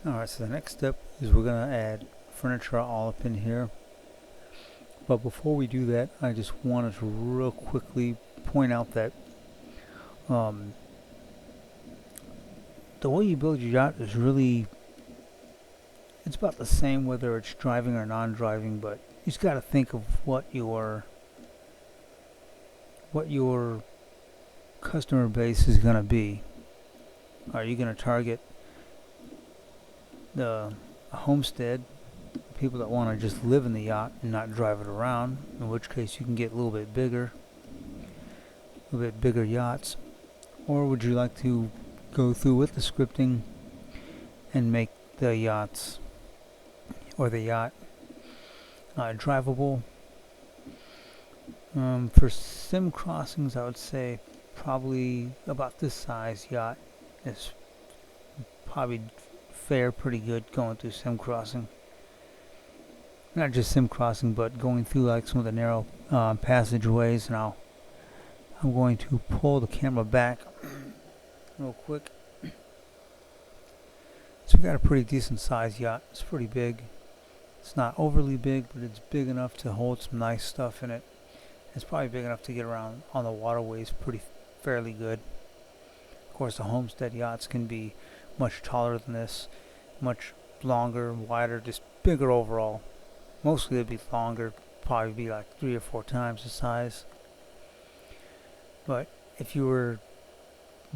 Alright, so the next step is we're going to add furniture all up in here. But before we do that, I just wanted to real quickly point out that the way you build your yacht is really, it's about the same whether it's driving or non-driving, but you just got to think of what your customer base is going to be. Are you going to target the homestead, people that want to just live in the yacht and not drive it around, in which case you can get a little bit bigger yachts? Or would you like to go through with the scripting and make the yachts or the yacht drivable? For sim crossings, I would say probably about this size yacht is probably fare pretty good going through sim crossing. Not just sim crossing, but going through like some of the narrow passageways. Now I'm going to pull the camera back real quick. So we got a pretty decent sized yacht. It's pretty big. It's not overly big, but it's big enough to hold some nice stuff in it. It's probably big enough to get around on the waterways fairly good. Of course, the homestead yachts can be much taller than this, much longer, wider, just bigger overall. Mostly it'd be longer, probably be like 3 or 4 times the size. But if you were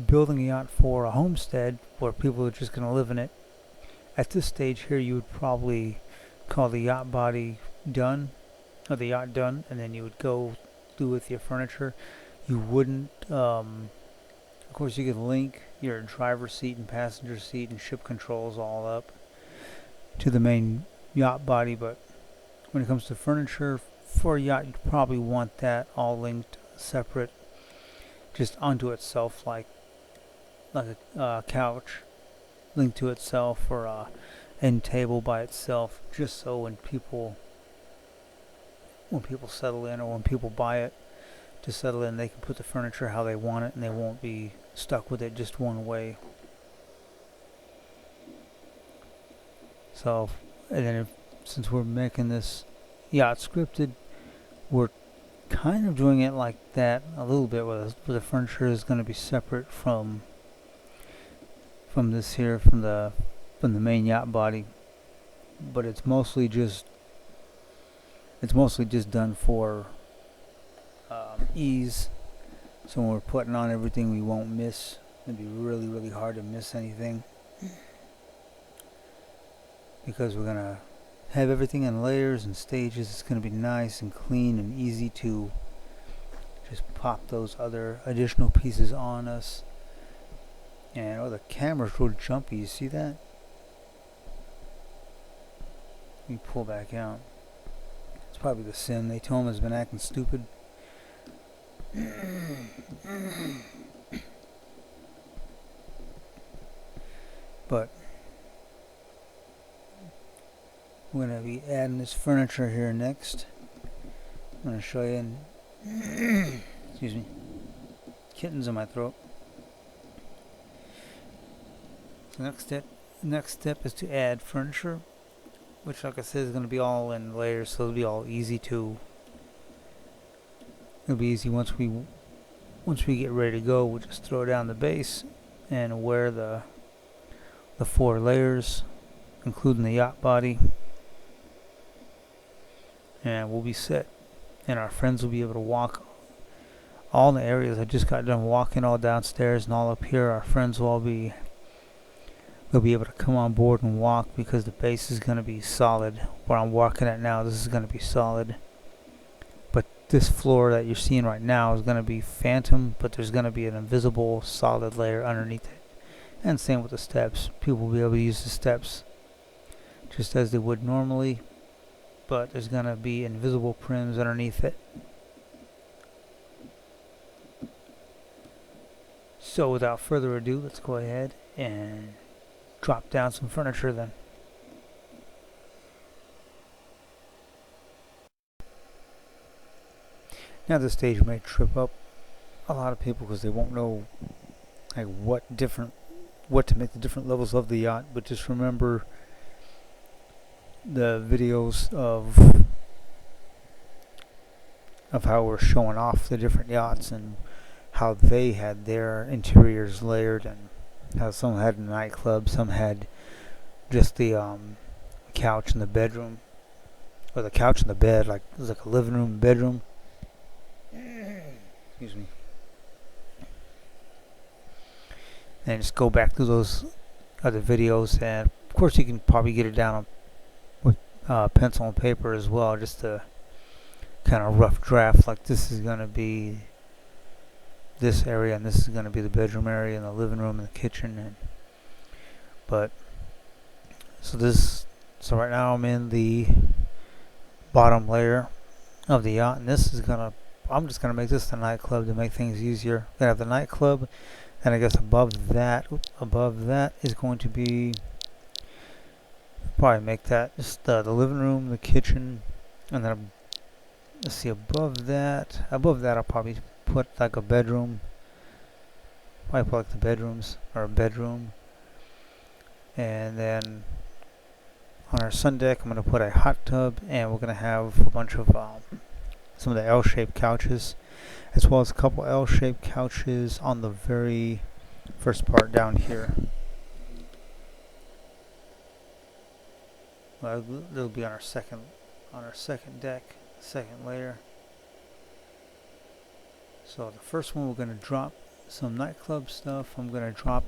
building a yacht for a homestead where people are just going to live in it, at this stage here you would probably call the yacht body done, or the yacht done, and then you would go through with your furniture. You wouldn't, of course you could link your driver's seat and passenger seat and ship controls all up to the main yacht body, but when it comes to furniture for a yacht, you probably want that all linked separate, just onto itself, like a couch linked to itself, or a end table by itself, just so when people settle in, or when people buy it to settle in, they can put the furniture how they want it and they won't be stuck with it just one way. So, and then since we're making this yacht scripted, we're kind of doing it like that a little bit, where the furniture is going to be separate from this here, from the main yacht body, but it's mostly just done for ease. So when we're putting on everything, we won't miss. It'd be really, really hard to miss anything, because we're gonna have everything in layers and stages. It's gonna be nice and clean and easy to just pop those other additional pieces on us. And the camera's real jumpy. You see that? Let me pull back out. It's probably the sim. They told him has been acting stupid. But we're going to be adding this furniture here next. I'm going to show you. Excuse me. Kittens in my throat. So next step is to add furniture, which, like I said, is going to be all in layers, so it'll be all easy to. It'll be easy once we get ready to go. We'll just throw down the base and wear the 4 layers, including the yacht body, and we'll be set. And our friends will be able to walk all the areas. I just got done walking all downstairs and all up here. Our friends will all be. They'll be able to come on board and walk, because the base is going to be solid. Where I'm walking at now, this is going to be solid. But this floor that you're seeing right now is going to be phantom, but there's going to be an invisible solid layer underneath it. And same with the steps. People will be able to use the steps just as they would normally, but there's going to be invisible prims underneath it. So without further ado, let's go ahead and drop down some furniture then. Now this stage may trip up a lot of people, because they won't know like what different what to make the different levels of the yacht, but just remember the videos of how we're showing off the different yachts and how they had their interiors layered, and how some had a nightclub, some had just the couch in the bedroom, or the couch in the bed, like it was like a living room bedroom. Excuse me. And just go back through those other videos, and of course you can probably get it down with pencil and paper as well, just to kind of rough draft, like this is going to be this area, and this is going to be the bedroom area, and the living room, and the kitchen. And but so right now I'm in the bottom layer of the yacht, and I'm just gonna make this the nightclub to make things easier. Gonna have the nightclub, and I guess above that is going to be, probably make that just the living room, the kitchen, and then let's see, above that I'll probably put like a bedroom. Probably put like the bedrooms, or a bedroom. And then on our sun deck, I'm going to put a hot tub, and we're going to have a bunch of some of the L-shaped couches, as well as a couple L-shaped couches on the very first part down here. Well, it'll be on our second deck, second layer. So the first one, we're going to drop some nightclub stuff. I'm going to drop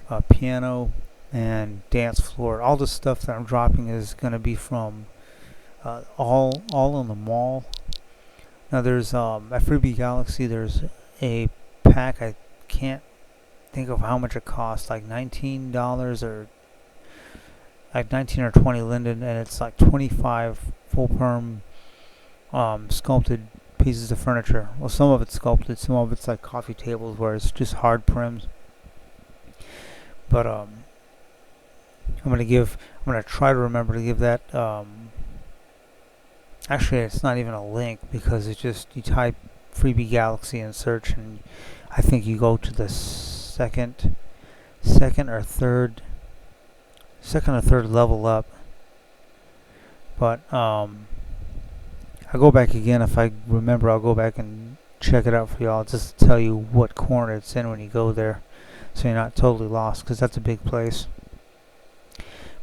a piano and dance floor. All the stuff that I'm dropping is going to be from all in the mall. Now there's at Freebie Galaxy, there's a pack. I can't think of how much it costs, like $19 or like 19 or 20 linden, and it's like 25 full perm sculpted pieces of furniture. Well, some of it's sculpted, some of it's like coffee tables where it's just hard prims. But I'm gonna try to remember to give that. Actually, it's not even a link, because it's just, you type Freebie Galaxy in search, and I think you go to the second or third level up. But I'll go back again. If I remember, I'll go back and check it out for y'all, just to tell you what corner it's in when you go there, so you're not totally lost, because that's a big place.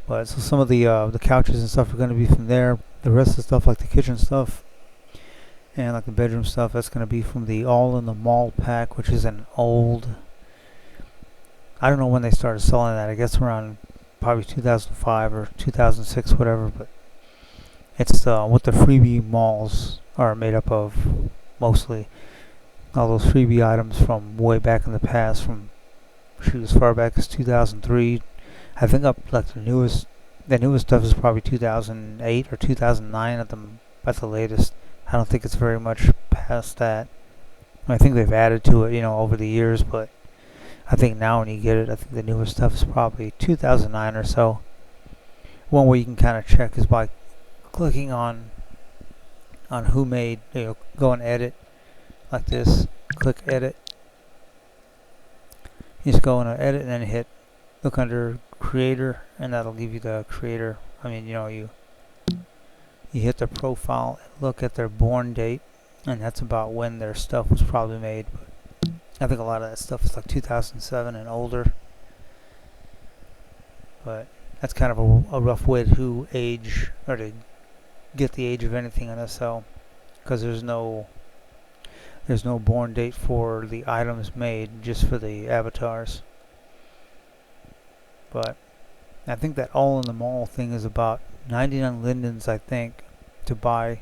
But so some of the couches and stuff are going to be from there. The rest of the stuff, like the kitchen stuff and like the bedroom stuff, that's going to be from the All in the Mall pack, which is an old, I don't know when they started selling that. I guess around probably 2005 or 2006, whatever. But it's what the freebie malls are made up of, mostly. All those freebie items from way back in the past, from as far back as 2003. I think up like the newest stuff is probably 2008 or 2009 at the latest. I don't think it's very much past that. I think they've added to it, over the years, but I think now when you get it, I think the newest stuff is probably 2009 or so. One way you can kind of check is by clicking on who made, go and edit like this. Click edit. You just go and edit, and then look under creator, and that'll give you the creator. I mean, you hit their profile and look at their born date, and that's about when their stuff was probably made. But I think a lot of that stuff is like 2007 and older. But that's kind of a rough way to age, or to get the age of anything on SL, because there's no born date for the items made, just for the avatars. But I think that All in the Mall thing is about 99 lindens, I think, to buy.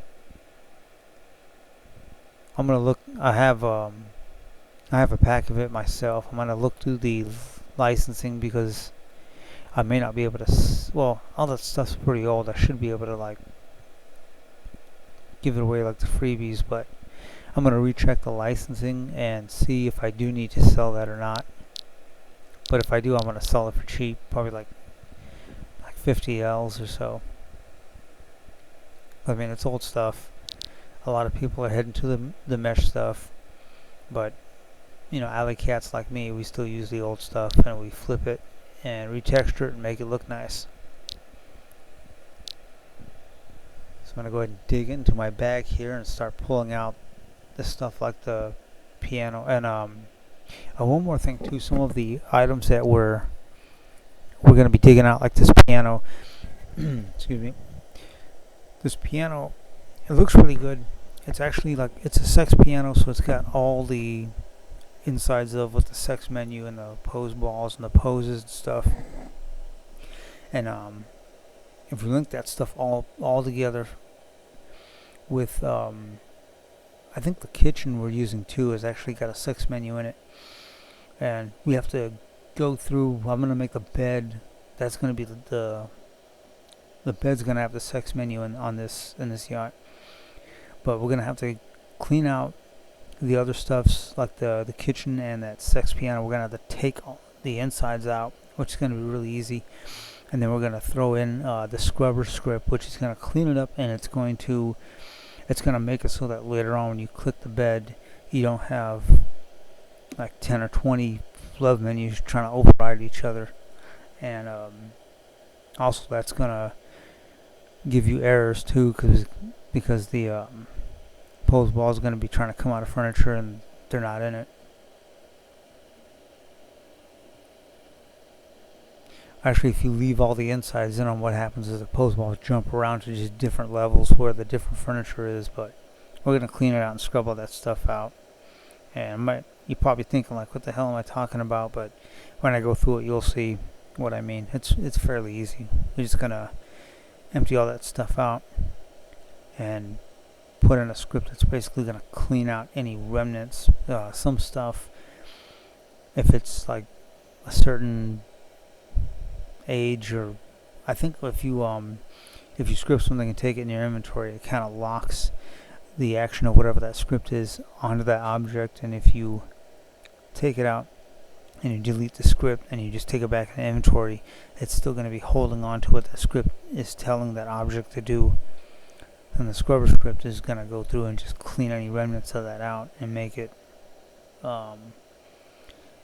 I'm gonna look. I have a pack of it myself. I'm gonna look through the licensing, because I may not be able to. Well, all that stuff's pretty old. I should be able to give it away like the freebies, but I'm gonna recheck the licensing and see if I do need to sell that or not. But if I do, I'm gonna sell it for cheap, probably like 50 Ls or so. I mean, it's old stuff. A lot of people are heading to the mesh stuff, but alley cats like me, we still use the old stuff and we flip it and retexture it and make it look nice. So I'm going to go ahead and dig into my bag here and start pulling out the stuff like the piano. And one more thing too, some of the items that we're going to be digging out, like this piano. Excuse me. This piano, it looks really good. It's actually it's a sex piano, so it's got all the insides of with the sex menu and the pose balls and the poses and stuff. And if we link that stuff all together with I think the kitchen we're using too has actually got a sex menu in it, and we have to go through. I'm gonna make a bed. That's gonna be the bed's gonna have the sex menu in this yacht, but we're gonna have to clean out the other stuffs like the kitchen and that sex piano. We're gonna have to take all the insides out, which is gonna be really easy, and then we're gonna throw in the scrubber script, which is gonna clean it up, and it's gonna make it so that later on when you click the bed, you don't have like 10 or 20 love menus trying to override each other, and also that's gonna give you errors too, because the pose ball is going to be trying to come out of furniture and they're not in it. Actually, if you leave all the insides in on, what happens is the pose balls jump around to just different levels where the different furniture is. But we're going to clean it out and scrub all that stuff out. And you're probably thinking like, what the hell am I talking about? But when I go through it, you'll see what I mean. It's fairly easy. You're just going to empty all that stuff out and put in a script that's basically going to clean out any remnants. Some stuff, if it's like a certain age, or I think if you script something and take it in your inventory, it kind of locks the action of whatever that script is onto that object. And if you take it out and you delete the script and you just take it back in the inventory, it's still going to be holding on to what the script is telling that object to do. And the scrubber script is going to go through and just clean any remnants of that out and make it, it'll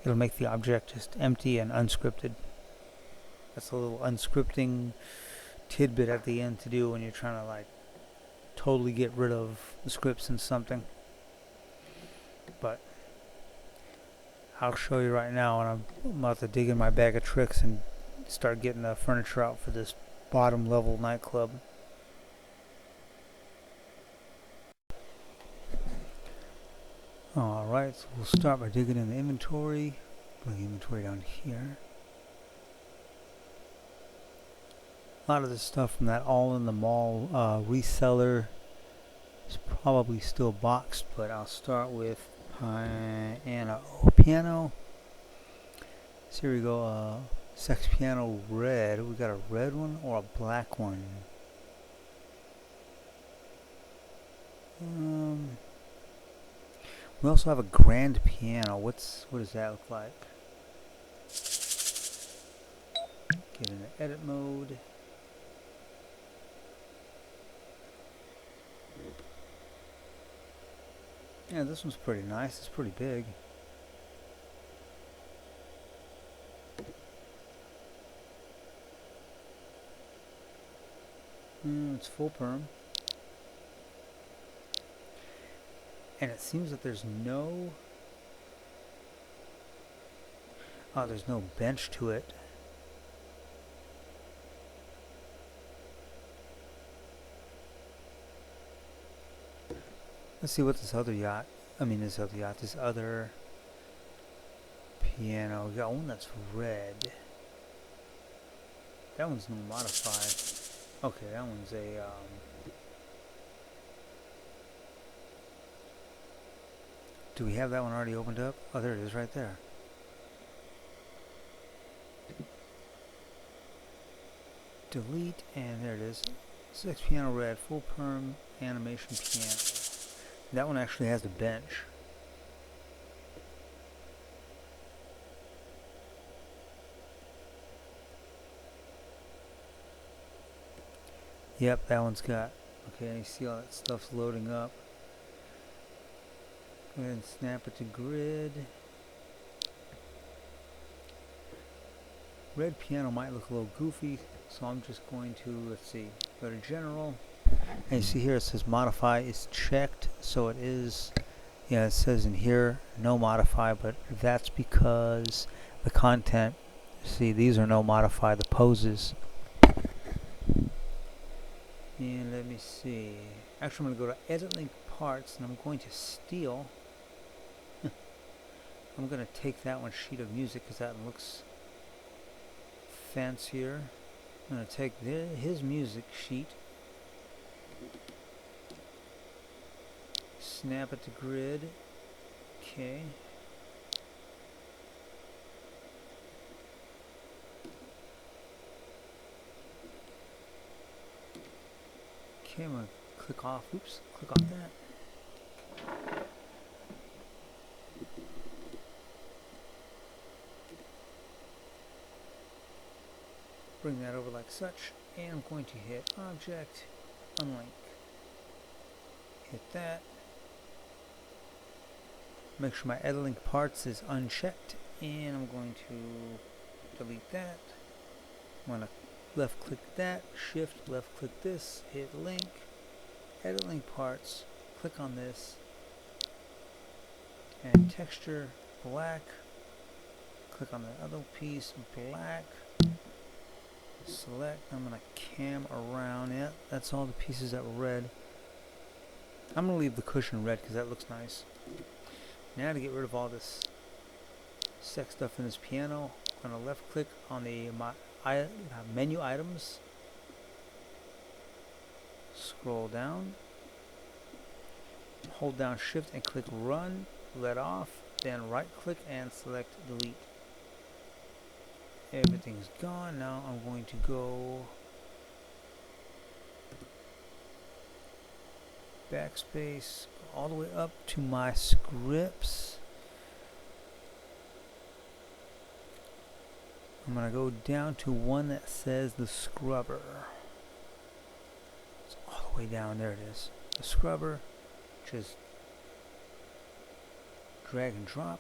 make the object just empty and unscripted. That's a little unscripting tidbit at the end to do when you're trying to like totally get rid of the scripts in something. But I'll show you right now, and I'm about to dig in my bag of tricks and start getting the furniture out for this bottom level nightclub. Alright, so we'll start by digging in the inventory. Bring the inventory down here. A lot of this stuff from that All in the Mall reseller is probably still boxed, but I'll start with piano. So here we go, sex piano red. We got a red one or a black one? We also have a grand piano. What does that look like? Get into edit mode. Yeah, this one's pretty nice. It's pretty big. It's full perm. And it seems that there's no bench to it. Let's see what this other piano. We got one that's red. That one's no modified. Okay, that one's a do we have that one already opened up? Oh, there it is right there. Delete, and there it is. Sex piano red, full perm animation piano. That one actually has a bench. Yep, that one's got. Okay, you see all that stuff's loading up. Go ahead and snap it to grid. red piano might look a little goofy, so I'm just going to, let's see, go to general, and you see here it says modify is checked, so it is, yeah, it says in here no modify, but that's because the content, see, these are no modify, the poses. And let me see, actually I'm going to go to edit link parts, and I'm going to steal, I'm going to take that one sheet of music because that looks fancier. I'm going to take his music sheet, snap it to grid, okay. Okay, I'm going to click off, oops, click off that. Bring that over like such, and I'm going to hit object, unlink. Hit that. Make sure my edit link parts is unchecked, and I'm going to delete that. I'm going to left click that, shift left click this, hit link, edit link parts, click on this, and texture black. Click on the other piece, black. Select, I'm going to cam around it. That's all the pieces that were red. I'm going to leave the cushion red because that looks nice. Now to get rid of all this sex stuff in this piano, I'm going to left click on the menu items. Scroll down. Hold down shift and click run, let off, then right click and select delete. Everything's gone. Now I'm going to go backspace all the way up to my scripts. I'm going to go down to one that says the scrubber. It's all the way down. There it is. The scrubber. Just drag and drop.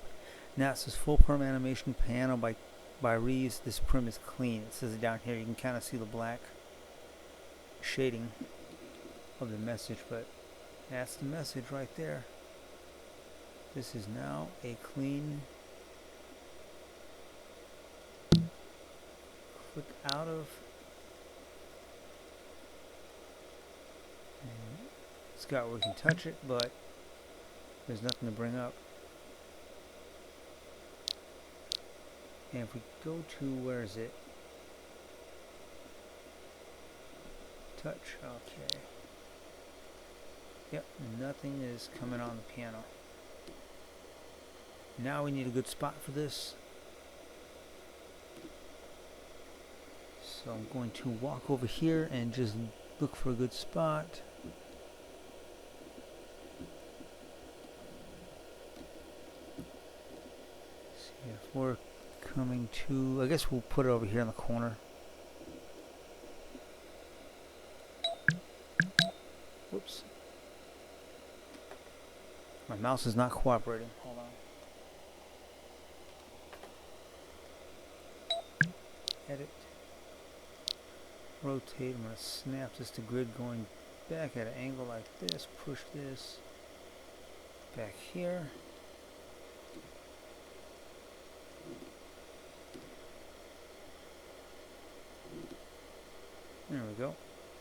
Now it says full perm animation piano by Reeves. This prim is clean. It says it down here. You can kind of see the black shading of the message, but that's the message right there. This is now a clean. Click out of. It's got where we can touch it, but there's nothing to bring up. And if we go to, where is it? Touch, okay. Yep, nothing is coming on the piano. Now we need a good spot for this. So I'm going to walk over here and just look for a good spot. See if we're coming to, I guess we'll put it over here in the corner. Whoops. My mouse is not cooperating. Hold on. Edit. Rotate. I'm going to snap this to grid going back at an angle like this. Push this back here. There we go.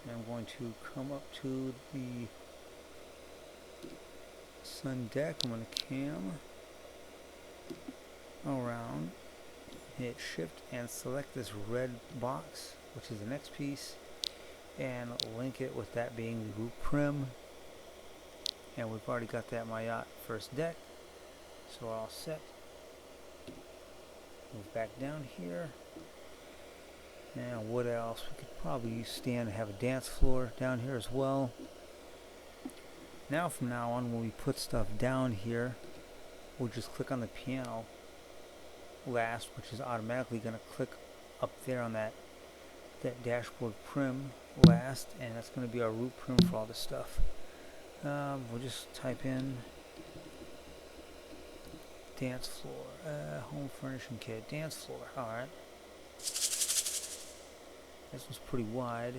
And I'm going to come up to the sun deck. I'm going to cam around, hit shift and select this red box, which is the next piece, and link it with that being the root prim. And we've already got that my yacht first deck, so we're all set. Move back down here. And what else? We could probably stand and have a dance floor down here as well. Now from now on, when we put stuff down here, we'll just click on the piano last, which is automatically going to click up there on that dashboard prim last, and that's going to be our root prim for all this stuff. We'll just type in dance floor, home furnishing kit, dance floor. Alright. This one's pretty wide.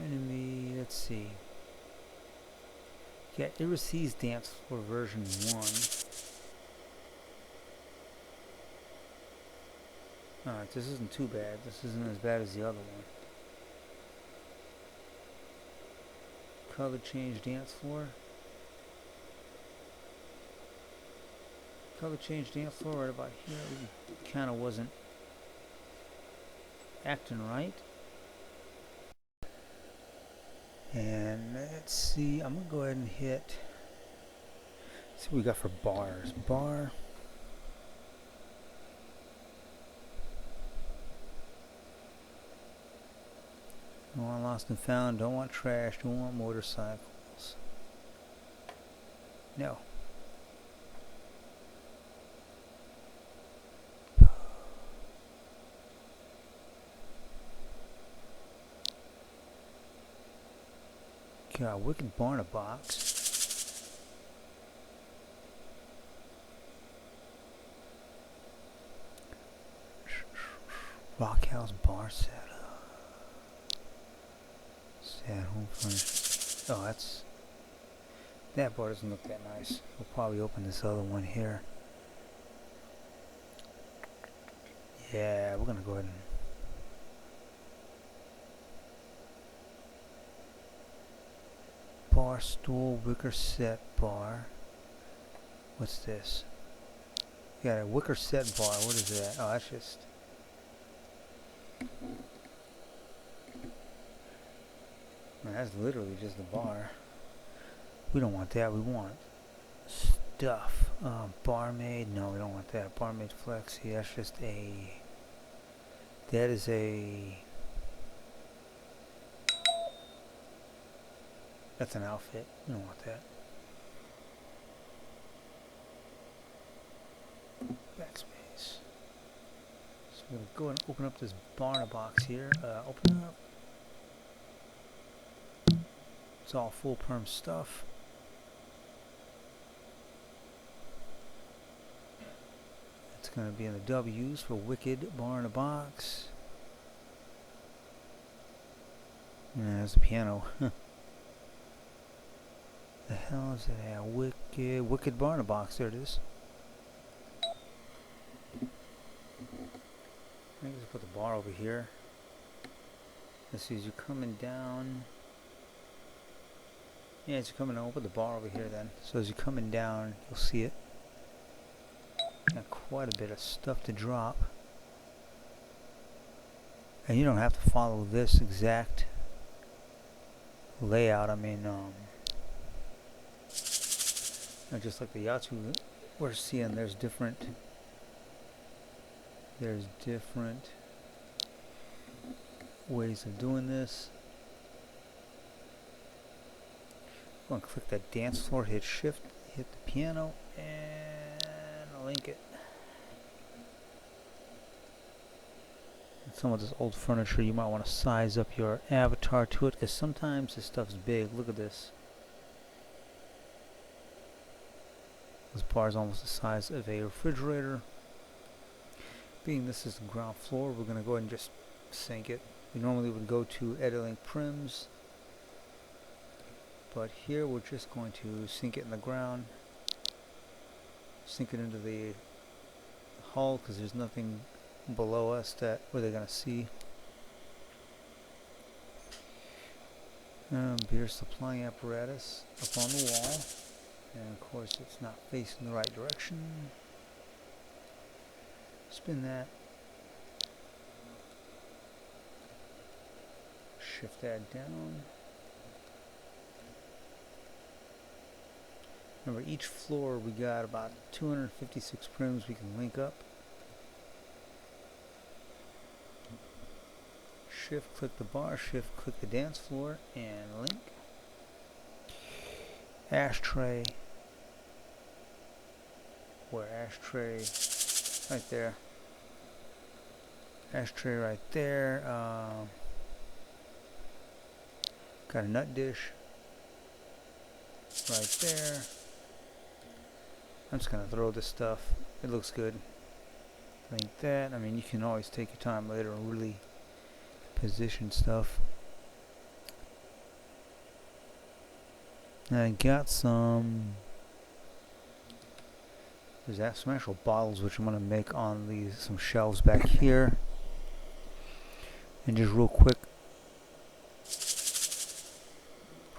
Enemy, let's see. Yeah, Iris Dance Floor version 1. Alright, this isn't too bad. This isn't as bad as the other one. Color change dance floor. Color change dance floor right about here. Kind of wasn't acting right. And let's see. I'm gonna go ahead and hit. Let's see what we got for bars. Bar. Don't want lost and found. Don't want trash. Don't want motorcycles. No. God, Wicked Barnabox. Rockhouse bar setup. Sad home furniture. Oh, that bar doesn't look that nice. We'll probably open this other one here. Yeah, we're gonna go ahead and bar stool wicker set bar. What's this? Yeah, a wicker set bar. What is that? Oh, that's just. Man, that's literally just the bar. We don't want that. We want stuff. Barmaid. No, we don't want that. Barmaid Flexi. That's just a. That is a. That's an outfit. We don't want that. Backspace. So we're going to go and open up this Barnabox here. Open up. It's all full perm stuff. It's going to be in the W's for Wicked Barnabox. Yeah, there's the piano. The hell is that? Wicked Barnabox. There it is. I just put the bar over here. Let's see, as you're coming down. Yeah, as you're coming down, we'll put the bar over here then. So as you're coming down, you'll see it. Got quite a bit of stuff to drop. And you don't have to follow this exact layout. I mean, just like the yachts we're seeing, there's different ways of doing this. I'm going to click that dance floor, hit shift, hit the piano, and link it. And some of this old furniture, you might want to size up your avatar to it, because sometimes this stuff's big. Look at this. This bar is almost the size of a refrigerator. Being this is the ground floor, we're going to go ahead and just sync it. We normally would go to Edit-Link Prims, but here we're just going to sink it in the ground, sink it into the hull, because there's nothing below us that where they're going to see. Beer supplying apparatus up on the wall. And of course it's not facing the right direction. Spin that. Shift that down. Remember, each floor we got about 256 prims we can link up. Shift click the bar, shift click the dance floor, and link. Ashtray. Where ashtray? Right there. Ashtray right there. Got a nut dish right there. I'm just gonna throw this stuff. It looks good. Like that. I mean, you can always take your time later and really position stuff. I got some. There's some actual bottles which I'm gonna make on some shelves back here. And just real quick,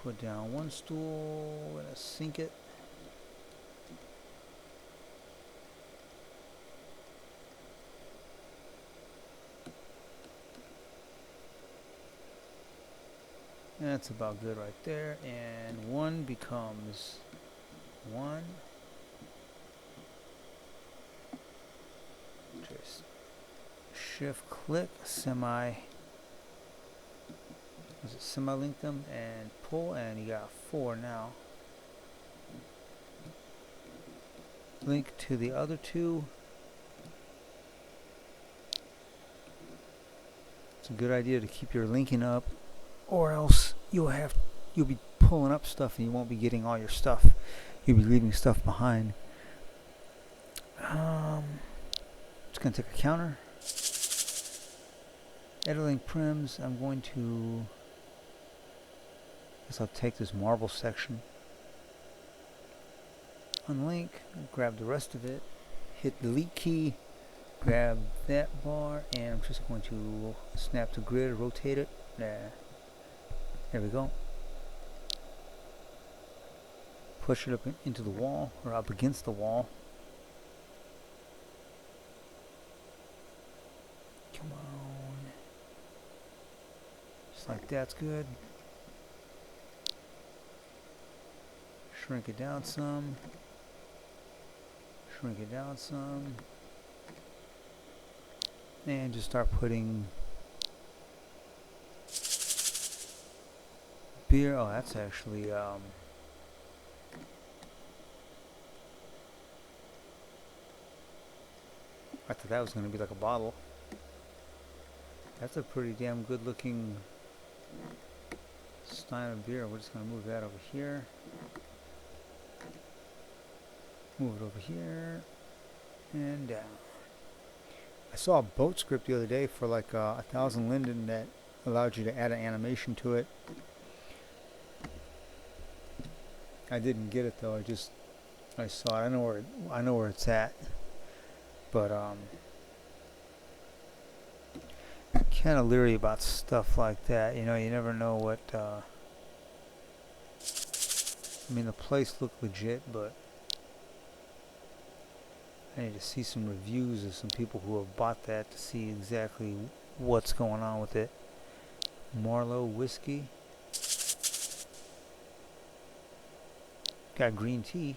put down one stool and sink it. That's about good right there. And one becomes one. Just shift click, semi-link them and pull, and you got 4 now. Link to the other 2. It's a good idea to keep your linking up, or else you'll be pulling up stuff and you won't be getting all your stuff. You'll be leaving stuff behind. Just gonna take a counter. Editing prims. I'm going to. Guess I'll take this marble section. Unlink. Grab the rest of it. Hit the delete key. Grab that bar, and I'm just going to snap to grid, rotate it. There we go. Push it up into the wall, or up against the wall. Come on. Just like that's good. Shrink it down some. Shrink it down some. And just start putting beer. Oh, that's actually I thought that was going to be like a bottle. That's a pretty damn good looking stein of beer. We're just going to move that over here. Move it over here and down. I saw a boat script the other day for like 1,000 linden that allowed you to add an animation to it. I didn't get it though. I saw it. I know where it's at. But kind of leery about stuff like that. You know, you never know what. I mean, the place looked legit, but I need to see some reviews of some people who have bought that to see exactly what's going on with it. Marlowe whiskey. Got green tea.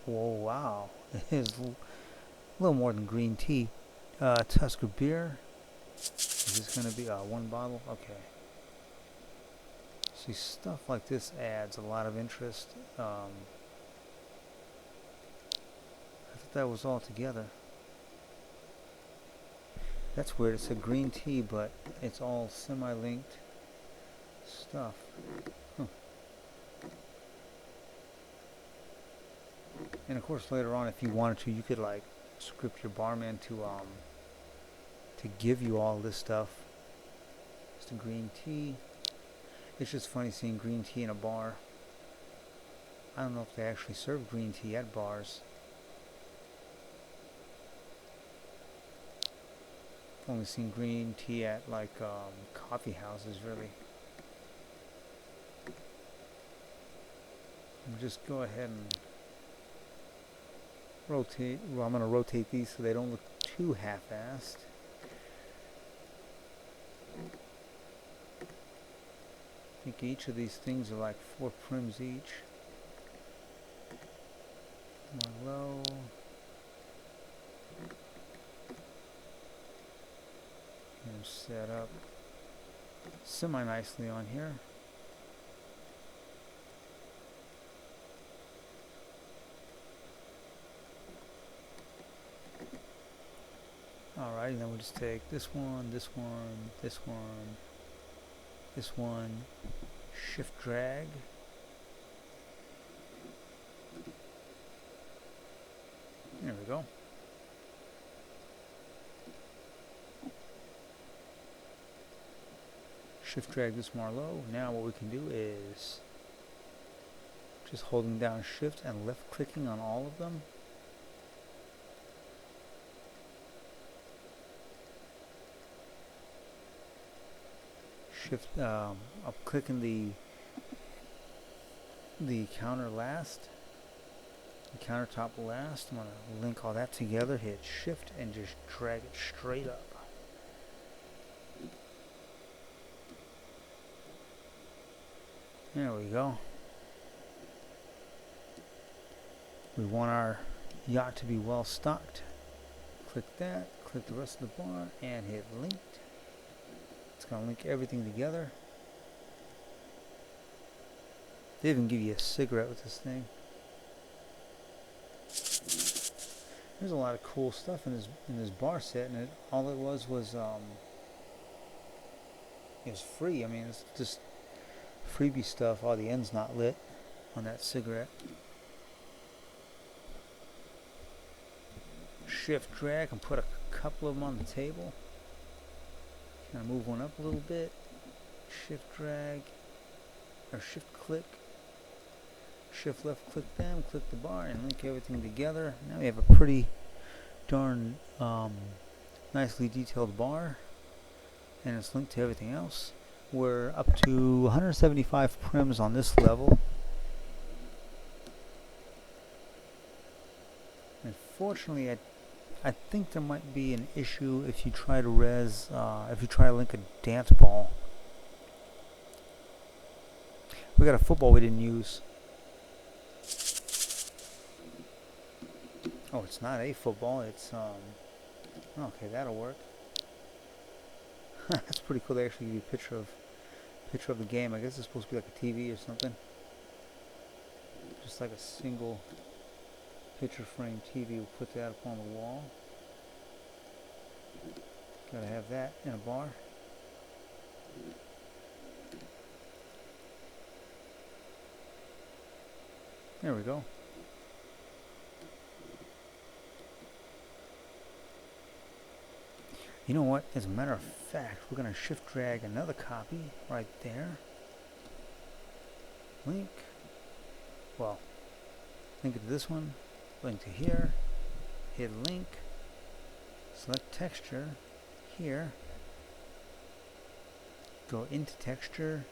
Whoa, wow. It is a little more than green tea. Tusker beer. Is this going to be one bottle? Okay. See, stuff like this adds a lot of interest. I thought that was all together. That's weird. It's a green tea, but it's all semi-linked stuff. Huh. And of course, later on, if you wanted to, you could like script your barman to give you all this stuff. Just a green tea. It's just funny seeing green tea in a bar. I don't know if they actually serve green tea at bars. I've only seen green tea at like coffee houses, really. And just go ahead and rotate. Well, I'm going to rotate these so they don't look too half-assed. I think each of these things are like 4 prims each. More low. And set up semi-nicely on here. Alright, and then we'll just take this one, this one, this one, This one, shift drag. There we go. Shift drag this Marlowe. Now what we can do is just holding down shift and left clicking on all of them. Shift, I'm clicking the counter last, the countertop last. I'm gonna link all that together, hit shift and just drag it straight up. There we go. We want our yacht to be well stocked. Click that, click the rest of the bar and hit linked. It's going to link everything together. They even give you a cigarette with this thing. There's a lot of cool stuff in this bar set, and all it was it was free. I mean, it's just freebie stuff. Oh, the end's not lit on that cigarette. Shift drag and put a couple of them on the table. Kind of move one up a little bit. Shift drag or shift click. Shift left click them, click the bar, and link everything together. Now we have a pretty darn nicely detailed bar, and it's linked to everything else. We're up to 175 prims on this level. Unfortunately, I think there might be an issue if you try to if you try to link a dance ball. We got a football we didn't use. Oh, it's not a football, it's okay, that'll work. That's pretty cool. They actually give you a picture of the game. I guess it's supposed to be like a TV or something. Just like a single picture frame TV. We'll put that up on the wall. Gotta have that in a bar. There we go. You know what? As a matter of fact, we're going to shift drag another copy right there. Link. Well, link it to this one. Link to here. Hit link. Select texture. Here. Go into texture.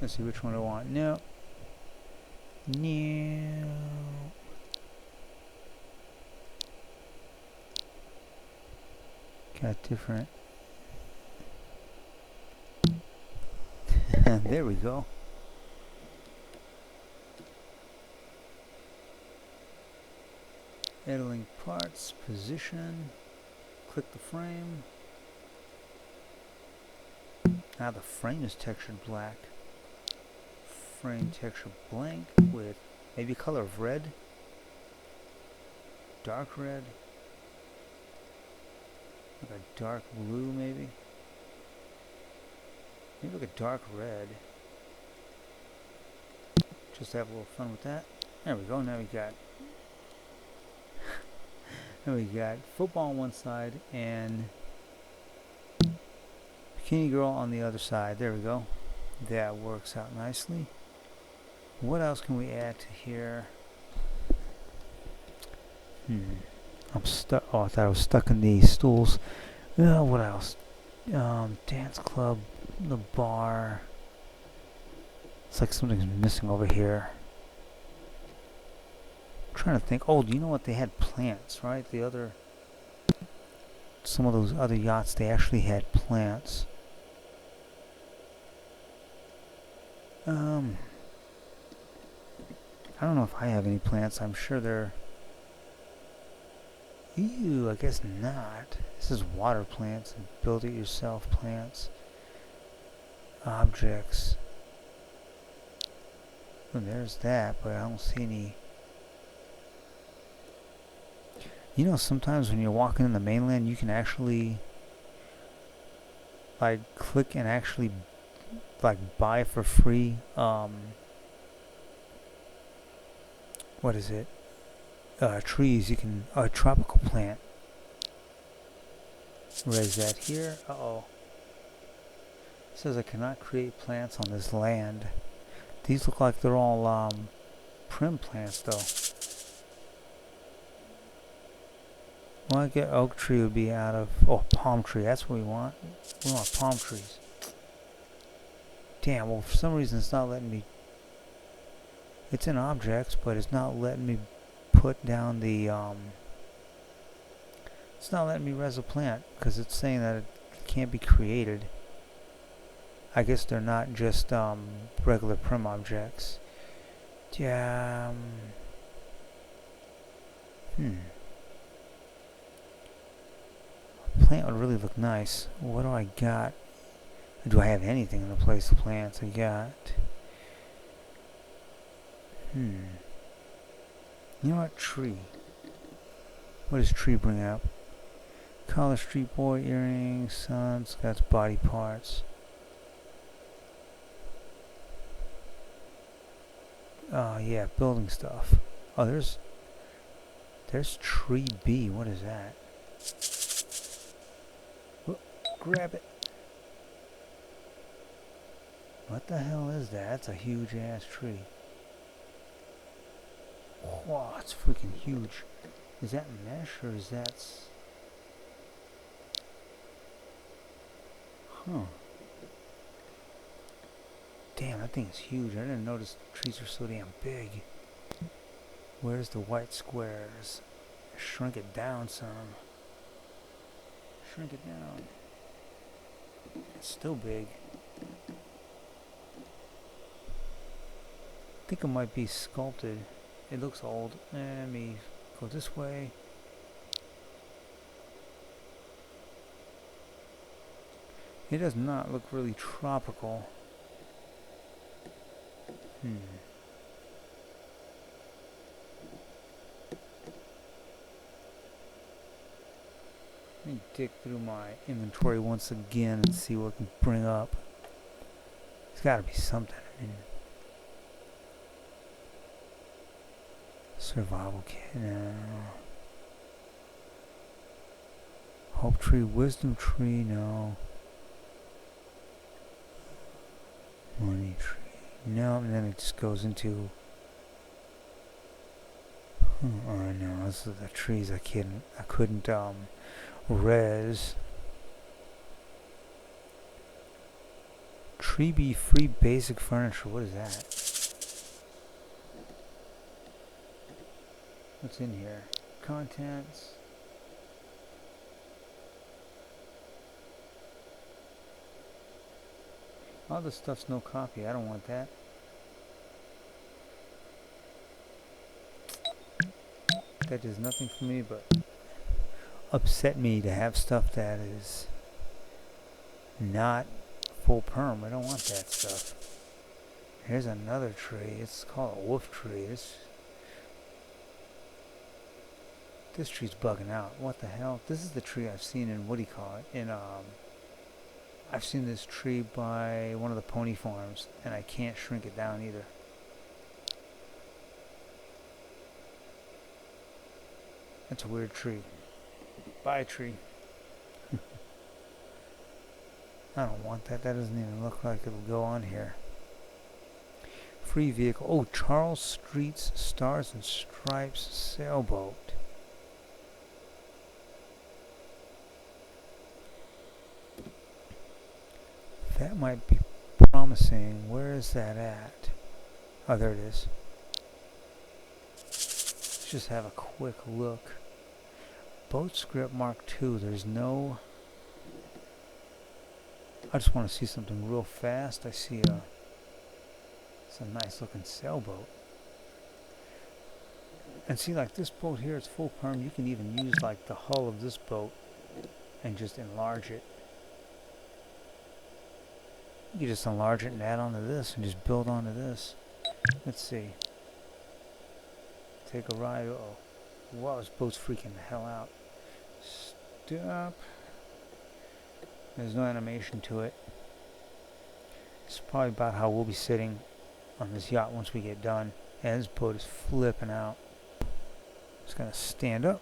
Let's see which one I want. No. No. Got different. There we go. Editing parts, position. Click the frame. Now the frame is textured black. Frame texture blank with maybe color of red, dark red, like a dark blue maybe like a dark red, just to have a little fun with that. There we go. Now we got football on one side and bikini girl on the other side. There we go. That works out nicely. What else can we add to here? I'm stuck. Oh, I thought I was stuck in these stools. What else? Dance club, the bar. It's like something's missing over here. I'm trying to think. Oh, do you know what? They had plants, right? Some of those other yachts, they actually had plants. I don't know if I have any plants. I'm sure they're... Ew, I guess not. This is water plants and build it yourself plants. Objects. And there's that, but I don't see any. You know, sometimes when you're walking in the mainland, you can actually like click and actually like buy for free. What is it? Trees. You can a tropical plant. Where is that here? Uh-oh. It says I cannot create plants on this land. These look like they're all prim plants though. Well, I get oak tree would be out of palm tree. That's what we want. We want palm trees. Damn. Well, for some reason it's not letting me. It's in objects, but it's not letting me put down the It's not letting me res a plant because it's saying that it can't be created. I guess they're not just regular prim objects. Yeah. Plant would really look nice. What do I got? Do I have anything in the place of plants? I got. You know what? Tree. What does tree bring up? Collar Street Boy earrings, sons, got body parts. Oh yeah, building stuff. Oh, there's tree B. What is that? Oh, grab it. What the hell is that? That's a huge ass tree. Wow, it's freaking huge. Is that mesh or is that? Huh. Damn, that thing is huge. I didn't notice trees are so damn big. Where's the white squares? Shrink it down some. Shrink it down. It's still big. I think it might be sculpted. It looks old. Let me go this way. It does not look really tropical. Let me dig through my inventory once again and see what I can bring up. There's got to be something. Survival kit. No. Hope tree, wisdom tree. No. Money tree. No, and then it just goes into. Oh no, this is the trees I couldn't res. Tree be free basic furniture. What is that? What's in here? Contents. All this stuff's no copy. I don't want that. That does nothing for me but upset me to have stuff that is not full perm. I don't want that stuff. Here's another tree. It's called a wolf tree. This tree's bugging out. What the hell? This is the tree I've seen in, what do you call it? In I've seen this tree by one of the pony farms, and I can't shrink it down either. That's a weird tree. Bye, tree. I don't want that. That doesn't even look like it'll go on here. Free vehicle. Oh, Charles Street's Stars and Stripes sailboat. That might be promising. Where is that at? Oh, there it is. Let's just have a quick look. Boat script Mark II. There's no... I just want to see something real fast. I see it's a nice looking sailboat. And see, like this boat here, it's full perm. You can even use like the hull of this boat and just enlarge it. You can just enlarge it and add onto this and just build onto this. Let's see. Take a ride. Oh, wow, this boat's freaking the hell out. Stop. There's no animation to it. It's probably about how we'll be sitting on this yacht once we get done. And this boat is flipping out. It's gonna stand up.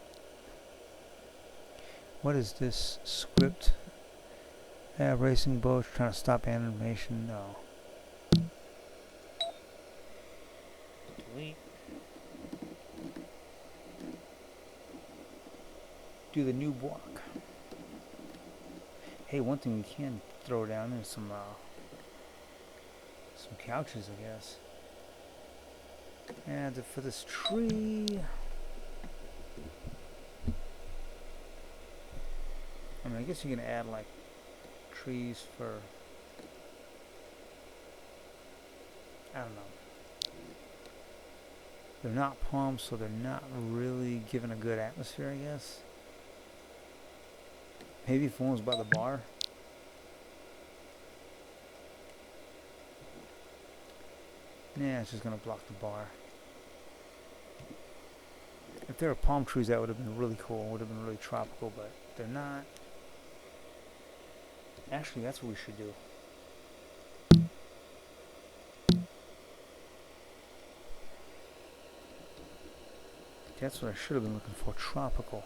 What is this script? Yeah, racing boats trying to stop animation. No. Delete. Do the new block. Hey, one thing we can throw down is some couches, I guess. And for this tree, I mean, I guess you can add like trees for, I don't know. They're not palms, so they're not really giving a good atmosphere, I guess. Maybe if one was by the bar. Nah, it's just gonna block the bar. If there were palm trees, that would have been really cool. Would have been really tropical, but they're not. Actually, that's what we should do. That's what I should have been looking for. Tropical.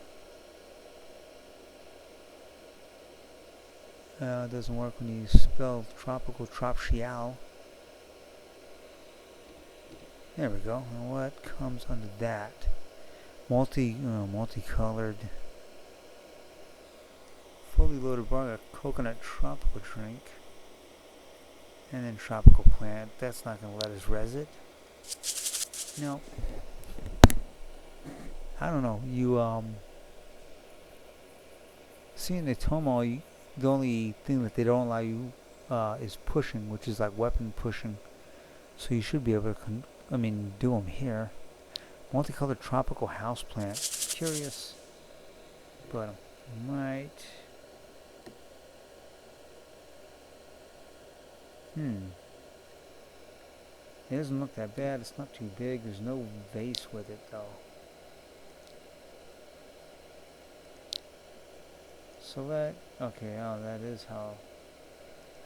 It doesn't work when you spell tropical, tropical. There we go. And what comes under that? Multicolored. Fully loaded bar, a coconut tropical drink. And then tropical plant. That's not going to let us res it. No. I don't know. See in the Tomo, the only thing that they don't allow you is pushing, which is like weapon pushing. So you should be able to, do them here. Multicolored tropical houseplant. Curious, but I might. It doesn't look that bad. It's not too big. There's no vase with it though. Select. Okay, oh, that is how.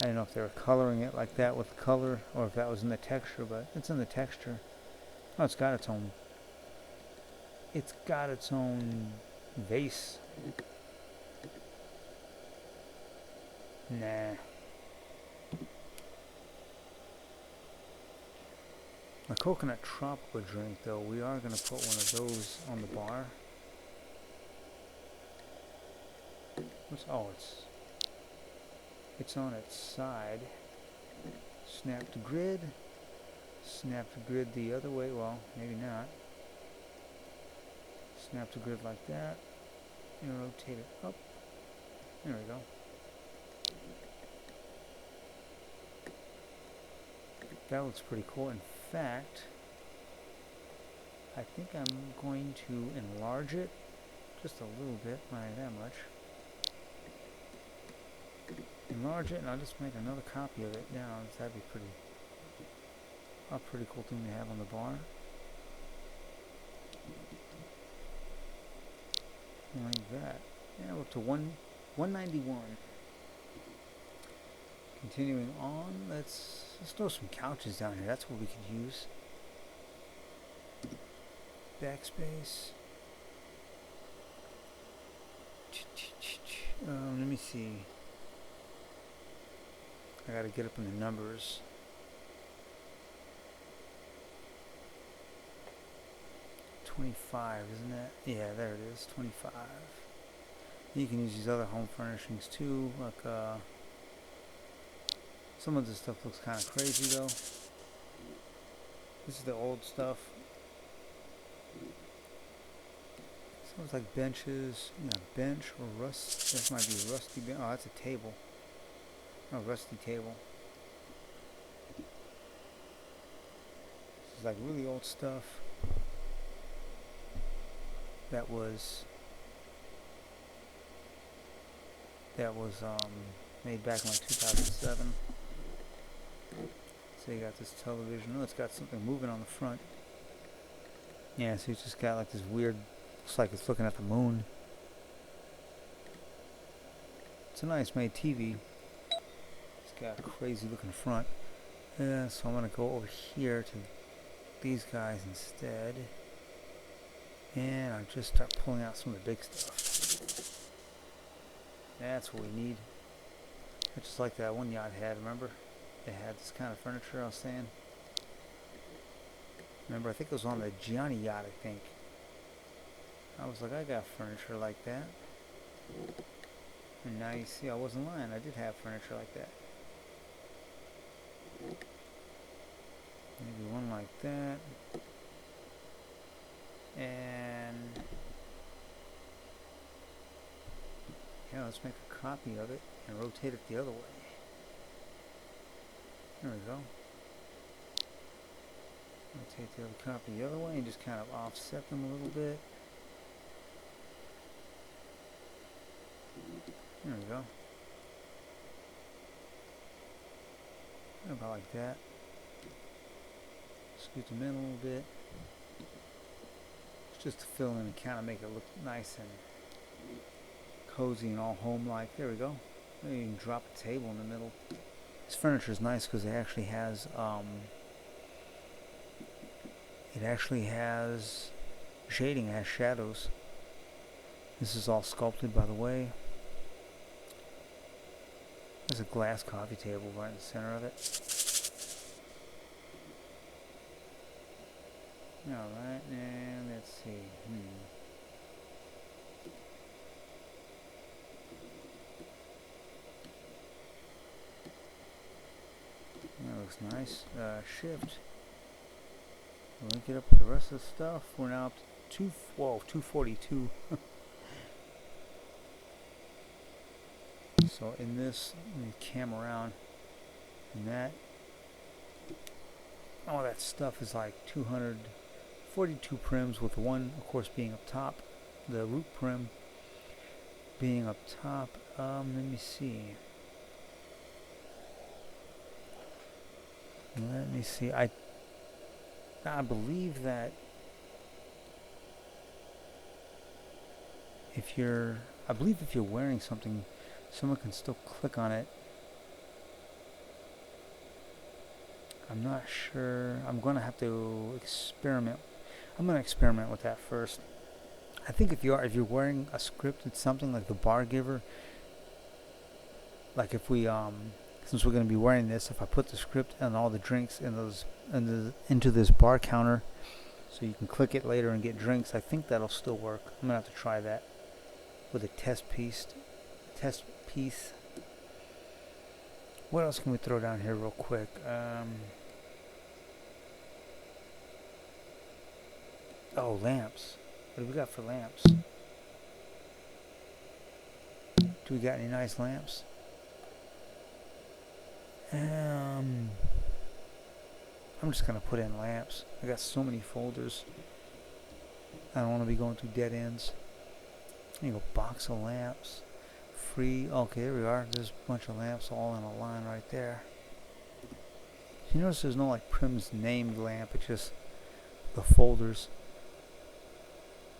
I don't know if they were coloring it like that with color or if that was in the texture, but it's in the texture. Oh, it's got its own. It's got its own vase. Nah. A coconut tropical drink, though, we are going to put one of those on the bar. It's on its side. Snap to grid. Snap to grid the other way. Well, maybe not. Snap to grid like that. And rotate it up. There we go. That looks pretty cool. In fact, I think I'm going to enlarge it just a little bit, not that much. Enlarge it, and I'll just make another copy of it now. That'd be a pretty cool thing to have on the bar. Like that. Yeah, we're up to 191. Continuing on, let's throw some couches down here. That's what we could use. Backspace. Let me see. I gotta get up in the numbers. $25, isn't it? Yeah, there it is. $25. You can use these other home furnishings too, like some of this stuff looks kind of crazy though. This is the old stuff. Sounds like benches. Yeah, bench or rust. This might be a rusty bench. Oh, that's a table. Oh, rusty table. This is like really old stuff. That was made back in like 2007. So you got this television. Oh, it's got something moving on the front. Yeah, so it's just got like this weird, looks like it's looking at the moon. It's a nice made TV. It's got a crazy looking front. Yeah, so I'm gonna go over here to these guys instead. And I'll just start pulling out some of the big stuff. That's what we need. I just like that one yacht had, remember? It had this kind of furniture I was saying. Remember, I think it was on the Gianni yacht, I think. I was like, I got furniture like that. And now you see, I wasn't lying. I did have furniture like that. Maybe one like that. And yeah, let's make a copy of it and rotate it the other way. There we go. Rotate the other copy the other way and just kind of offset them a little bit. There we go. About like that. Scoot them in a little bit. It's just to fill in and kind of make it look nice and cozy and all home-like. There we go. Maybe you can drop a table in the middle. This furniture is nice because it actually has shading, it has shadows. This is all sculpted, by the way. There's a glass coffee table right in the center of it. Alright, and let's see. That looks nice. Shift. Link it up with the rest of the stuff. We're now up to 242. So in this, let me cam around, and that, all that stuff is like 242 prims, with one, of course, being up top, the root prim being up top. Let me see. I believe that if you're wearing something, someone can still click on it. I'm not sure. I'm going to have to experiment. I'm going to experiment with that first. I think if you're wearing a scripted something like the bar giver, like if we since we're going to be wearing this, if I put the script and all the drinks into this bar counter, so you can click it later and get drinks, I think that'll still work. I'm going to have to try that with a test piece. What else can we throw down here real quick? Oh, lamps. What do we got for lamps? Do we got any nice lamps? I'm just gonna put in lamps. I got so many folders. I don't want to be going through dead ends. There you go, box of lamps. Free. Okay, there we are. There's a bunch of lamps all in a line right there. You notice there's no like Prim's named lamp. It's just the folders.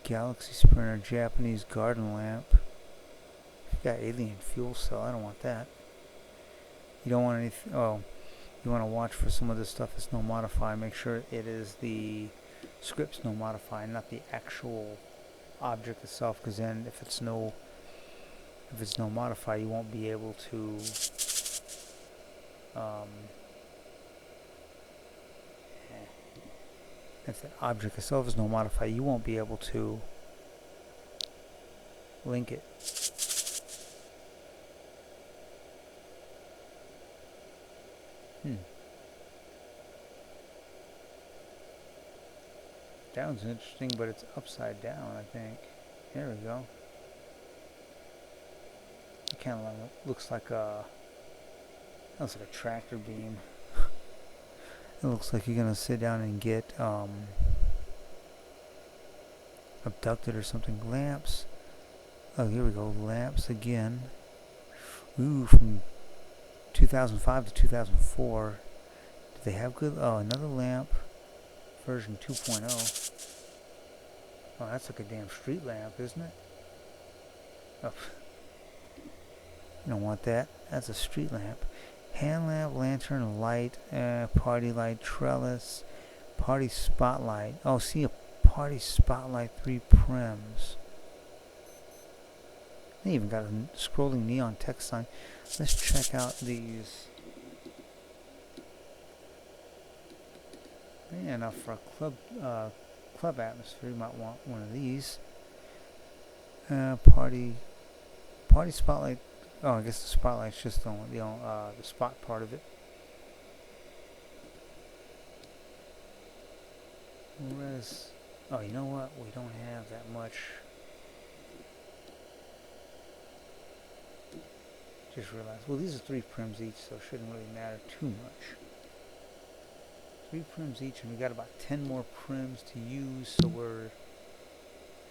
Galaxy Sprinter, Japanese garden lamp. Got alien fuel cell. I don't want that. You don't want anything. Oh, you want to watch for some of this stuff that's no modify. Make sure it is the script's no modify, not the actual object itself. Because then, if it's no modify, you won't be able to. If the object itself is no modify, you won't be able to link it. That one's interesting, but it's upside down, I think. There we go. It kind of looks like a tractor beam. It looks like you're gonna sit down and get abducted or something. Lamps. Oh, here we go. Lamps again. Ooh, from 2005 to 2004. They have good. Oh, another lamp, version 2.0. Oh, that's like a damn street lamp, isn't it? Oh, you don't want that. That's a street lamp. Hand lamp, lantern, light, party light, trellis, party spotlight. Oh, see, a party spotlight, 3 prims. They even got a scrolling neon text sign. Let's check out these. Yeah, now for a club atmosphere, you might want one of these. Party spotlight. Oh, I guess the spotlight's just on the spot part of it. Whereas, oh, you know what? We don't have that much. Just realized. Well, these are 3 prims each, so it shouldn't really matter too much. 3 prims each, and we got about 10 more prims to use. So we're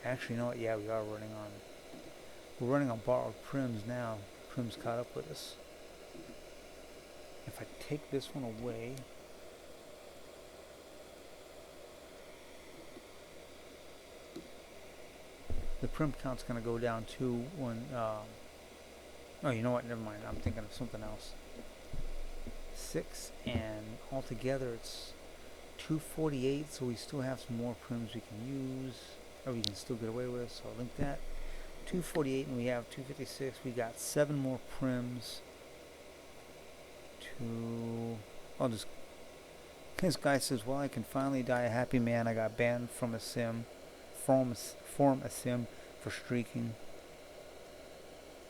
actually, you know what? Yeah, we are running on. We're running on borrowed prims now. Prims caught up with us. If I take this one away, the prim count's gonna go down to when. Oh, you know what? Never mind. I'm thinking of something else. 6, and altogether it's 248. So we still have some more prims we can use, or we can still get away with. So I'll link that. 248, and we have 256. We got 7 more prims. Oh, this guy says, "Well, I can finally die a happy man. I got banned from a sim, form a sim for streaking."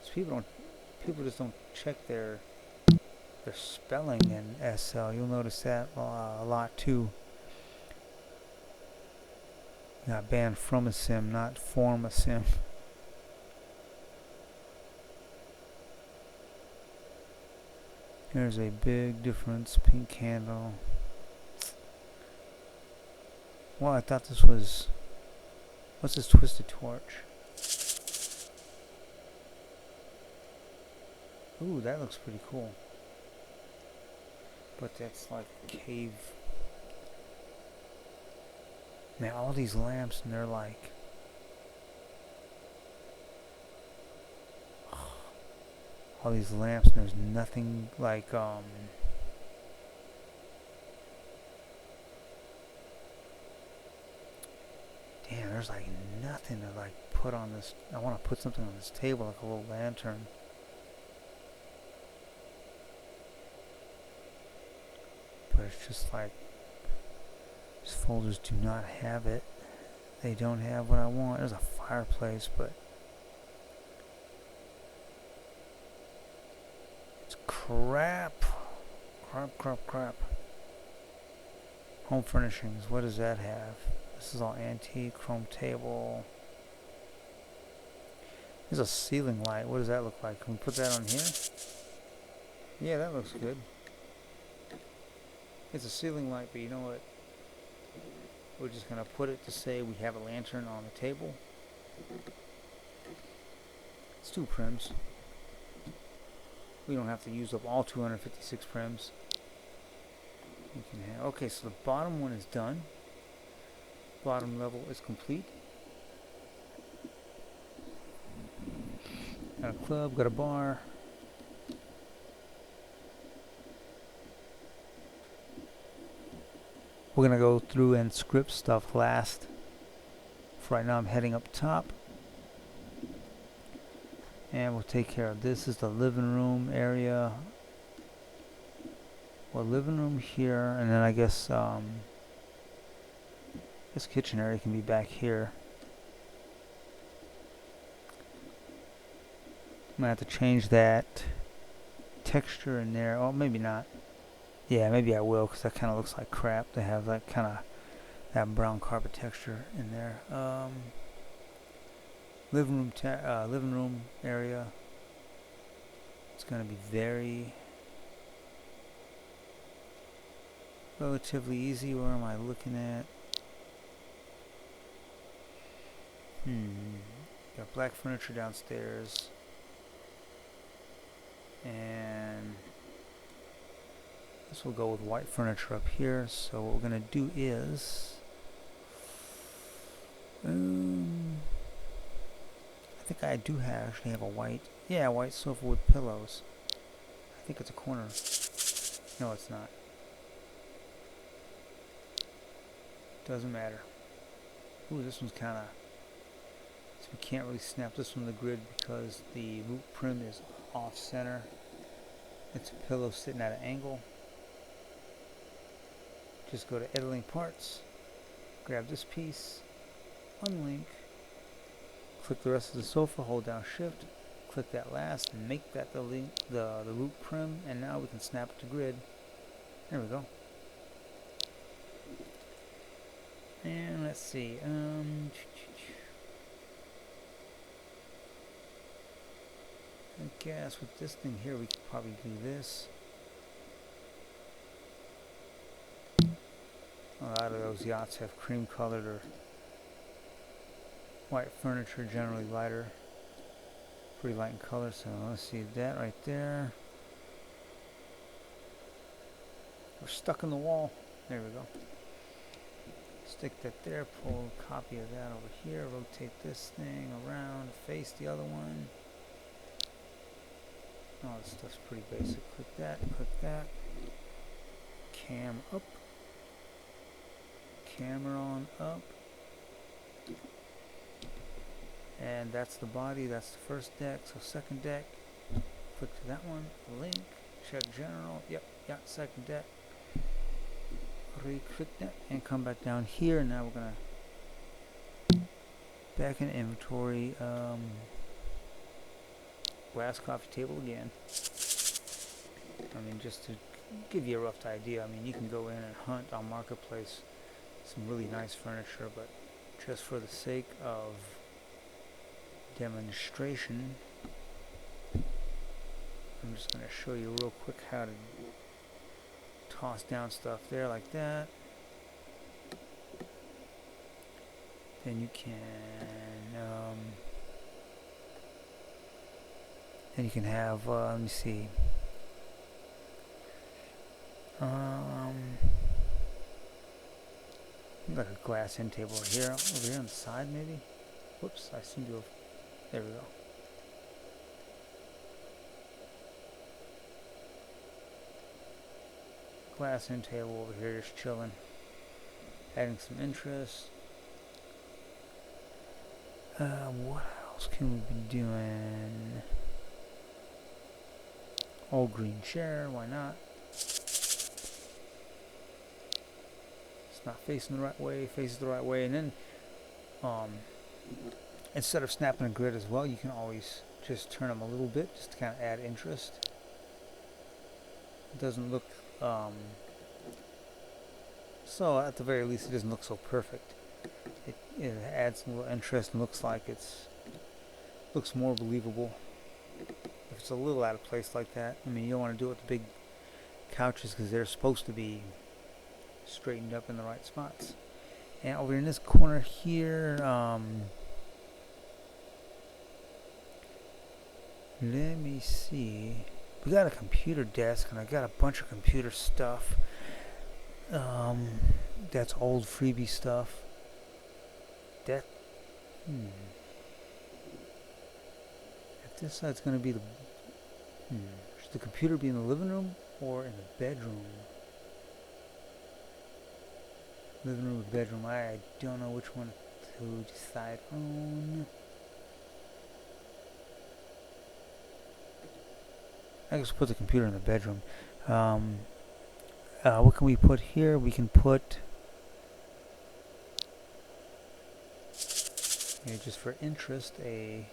So people just don't check their spelling in SL. You'll notice that a lot too. Got banned from a sim, not form a sim. There's a big difference. Pink candle. Well, I thought this was. What's this twisted torch? Ooh, that looks pretty cool. But that's like cave. Man, all these lamps, and they're like. All these lamps, and there's nothing like damn, there's like nothing to like put on this. I want to put something on this table, like a little lantern. But it's just like these folders do not have it. They don't have what I want. There's a fireplace, but it's crap. Crap. Home furnishings. What does that have? This is all antique. Chrome table. There's a ceiling light. What does that look like? Can we put that on here? Yeah, that looks good. It's a ceiling light, but you know what? We're just going to put it to say we have a lantern on the table. It's 2 prims. We don't have to use up all 256 prims. We can have, okay, so the bottom one is done. Bottom level is complete. Got a club, got a bar. We're going to go through and script stuff last. For right now, I'm heading up top. And we'll take care of this. This is the living room area. Well, living room here, and then I guess this kitchen area can be back here. I'm gonna have to change that texture in there. Oh, maybe not. Yeah, maybe I will, because that kind of looks like crap to have that kind of that brown carpet texture in there. Living room area. It's gonna be very relatively easy. Where am I looking at? Got black furniture downstairs, and This will go with white furniture up here. So what we're gonna do is, I think I do actually have a white sofa with pillows. I think it's a corner. No, it's not. Doesn't matter. Ooh, this one's kind of, so we can't really snap this from the grid because the root prim is off center. It's a pillow sitting at an angle. Just go to editing parts, grab this piece, unlink, click the rest of the sofa, hold down shift, click that last, and make that the root prim, and now we can snap it to grid. There we go. And let's see, I guess with this thing here we could probably do this. A lot of those yachts have cream colored or white furniture, generally lighter, pretty light in color. So let's see that right there. We're stuck in the wall. There we go. Stick that there, pull a copy of that over here, rotate this thing around, face the other one. Oh, this stuff's pretty basic. Click that, cam up, camera on up, and that's the body, that's the first deck. So second deck, click to that one, link, check general, yep, second deck. Re-click that and come back down here. Now we're gonna back in inventory, glass coffee table again. I mean, just to give you a rough idea, I mean, you can go in and hunt on Marketplace some really nice furniture, but just for the sake of demonstration, I'm just going to show you real quick how to toss down stuff there like that. Then you can have let me see, like a glass end table over here on the side maybe. Whoops, I seem to have, there we go. Glass end table over here just chilling, adding some interest. What else can we be doing? Old green chair, why not? It's not facing the right way, faces the right way. And then instead of snapping a grid as well, you can always just turn them a little bit just to kind of add interest. It doesn't look so at the very least it doesn't look so perfect. It adds a little interest and looks like looks more believable. If it's a little out of place like that, I mean, you don't want to do it with the big couches because they're supposed to be straightened up in the right spots. And over in this corner here, let me see. We got a computer desk and I got a bunch of computer stuff. That's old freebie stuff. That if this side's going to be should the computer be in the living room or in the bedroom? Living room or bedroom? I don't know which one to decide on. I guess put the computer in the bedroom. What can we put here? We can put, just for interest, a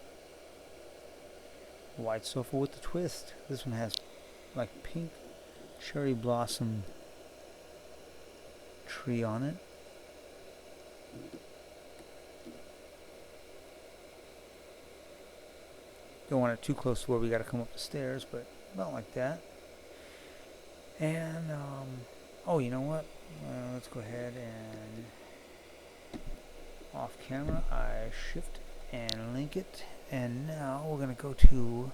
white sofa with a twist. This one has like pink cherry blossom tree on it. Don't want it too close to where we got to come up the stairs, but not like that. And oh, you know what? Let's go ahead and off camera, I shift and link it. And now we're gonna go to,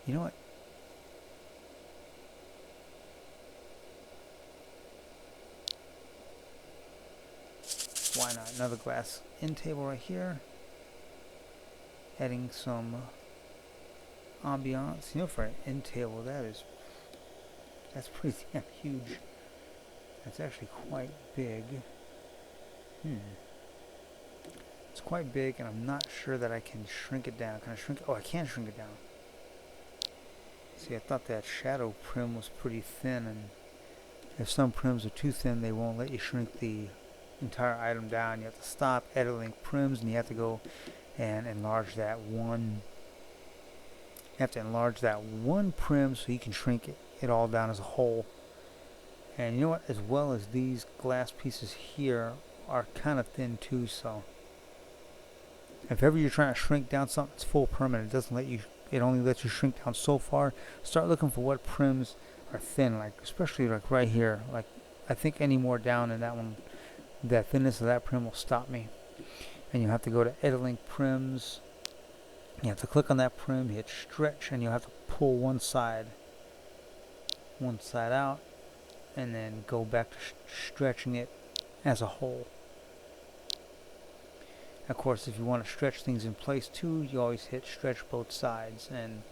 you know what? why not? Another glass end table right here. Adding some ambiance. You know, for an end table, that's pretty damn huge. That's actually quite big. It's quite big, and I'm not sure that I can shrink it down. Can I shrink it? Oh, I can shrink it down. See, I thought that shadow prim was pretty thin, and if some prims are too thin, they won't let you shrink the entire item down. You have to stop editing prims, and you have to go and enlarge that one. You have to enlarge that one prim so you can shrink it all down as a whole. And you know what? As well as these glass pieces here are kind of thin too, so if ever you're trying to shrink down something that's full prim and it only lets you shrink down so far, start looking for what prims are thin, like especially like right here. Like I think any more down in that one, that thinness of that prim will stop me. And you have to go to Edit Link Prims. You have to click on that prim, hit stretch, and you'll have to pull one side out, and then go back to stretching it as a whole. Of course, if you want to stretch things in place too, you always hit stretch both sides, and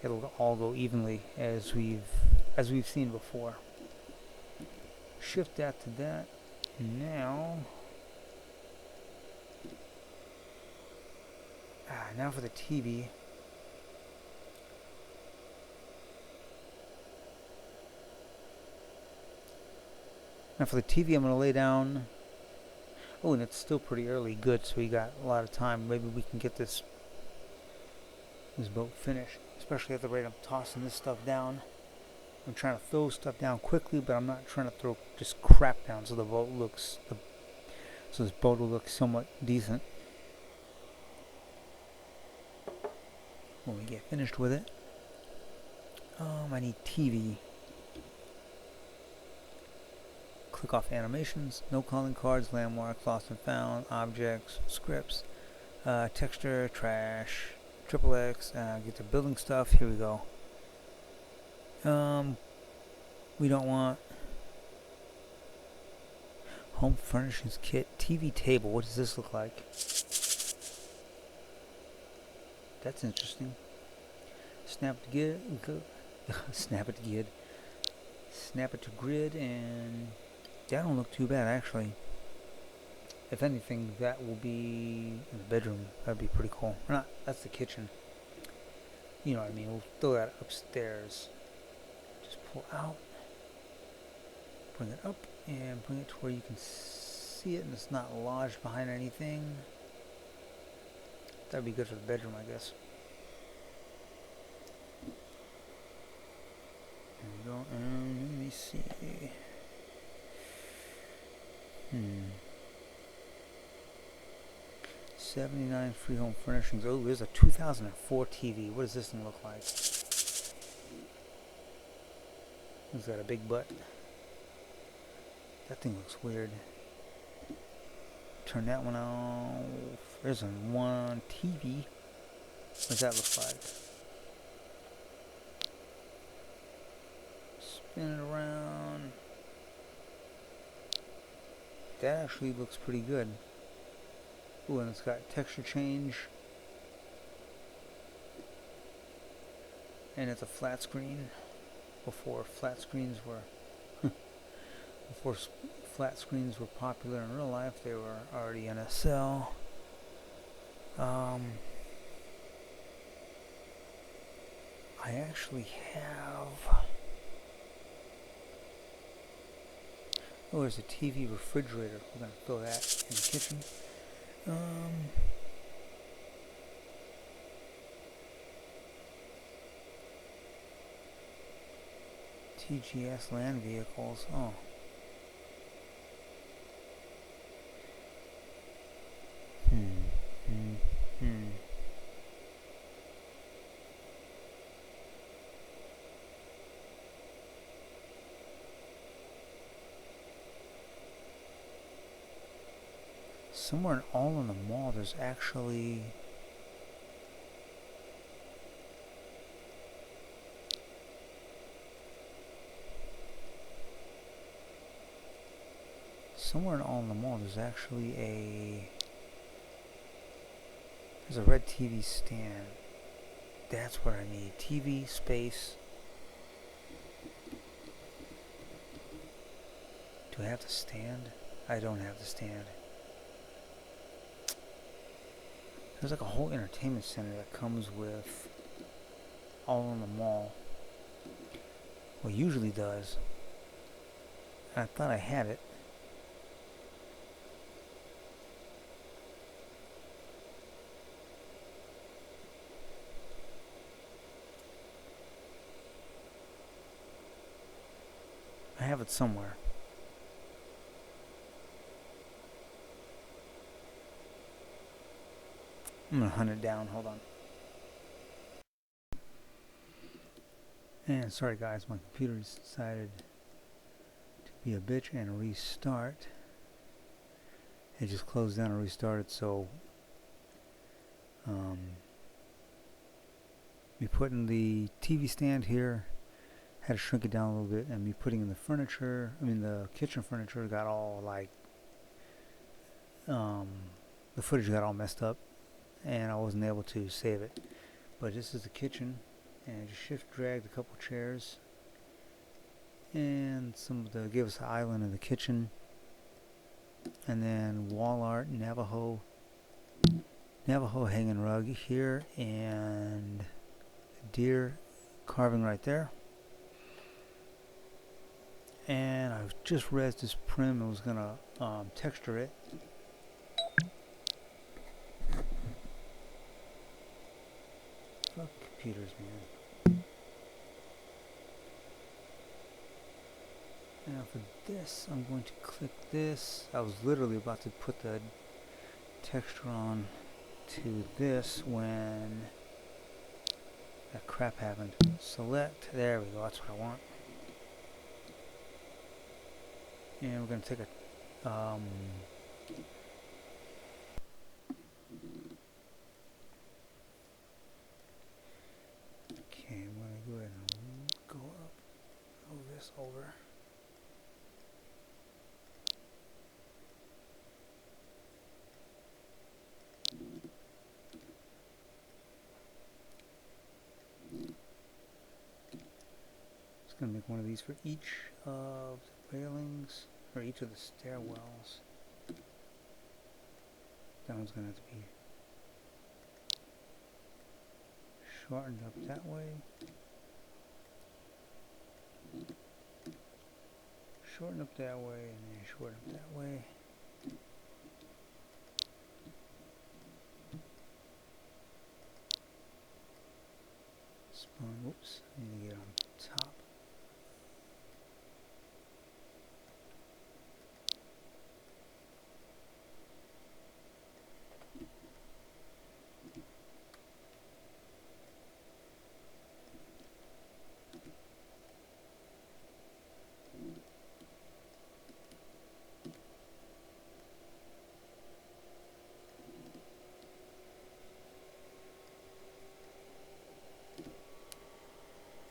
it'll all go evenly as we've seen before. Shift that to that. Now for the TV. Now for the TV, I'm going to lay down. Oh, and it's still pretty early. Good, so we got a lot of time. Maybe we can get this boat finished, especially at the rate I'm tossing this stuff down. I'm trying to throw stuff down quickly, but I'm not trying to throw just crap down so this boat will look somewhat decent when we get finished with it. I need TV. Click off animations, no calling cards, landmarks, lost and found, objects, scripts, texture, trash, XXX, get the building stuff. Here we go. We don't want home furnishings kit, TV table. What does this look like? That's interesting. Snap it to grid, snap it to grid, and that don't look too bad actually. If anything, that will be in the bedroom. That'd be pretty cool. Or not, that's the kitchen. You know what I mean? We'll throw that upstairs. Just pull out, bring it up, and bring it to where you can see it and it's not lodged behind anything. That'd be good for the bedroom, I guess. There we go. Let me see. 79 free home furnishings. Oh, there's a 2004 TV. What does this thing look like? It's got a big butt. That thing looks weird. Turn that one off. There's a one TV. What does that look like? Spin it around. That actually looks pretty good. Ooh, and it's got texture change. And it's a flat screen. Before flat screens were popular in real life, they were already in SL. I actually have. Oh, there's a TV refrigerator. We're gonna throw that in the kitchen. TGS land vehicles. Oh. Somewhere all in the mall, there's actually somewhere on the mall there's actually there's a red TV stand. That's what I need. TV, space. Do I have the stand? I don't have the stand. There's like a whole entertainment center that comes with all in the mall. Well, usually does. I thought I had it. I have it somewhere. I'm gonna hunt it down. Hold on. And sorry guys, my computer decided to be a bitch and restart. It just closed down and restarted, so me putting the TV stand here, had to shrink it down a little bit, and me putting in the furniture, the kitchen furniture got all like, the footage got all messed up and I wasn't able to save it. But this is the kitchen, and I just shift dragged a couple chairs and some of the, give us an island in the kitchen, and then wall art, Navajo hanging rug here, and deer carving right there. And I've just raised this prim and was gonna texture it. Fuck computers, man. Now for this, I'm going to click this. I was literally about to put the texture on to this when that crap happened. Select, there we go, that's what I want. And we're going to take a okay, I'm going to go ahead and go up, move this over. Just going to make one of these for each of the railings, or each of the stairwells. That one's going to have to be shortened up that way. Shorten up that way, and then shorten up that way. Spawn, whoops, I need to get on top.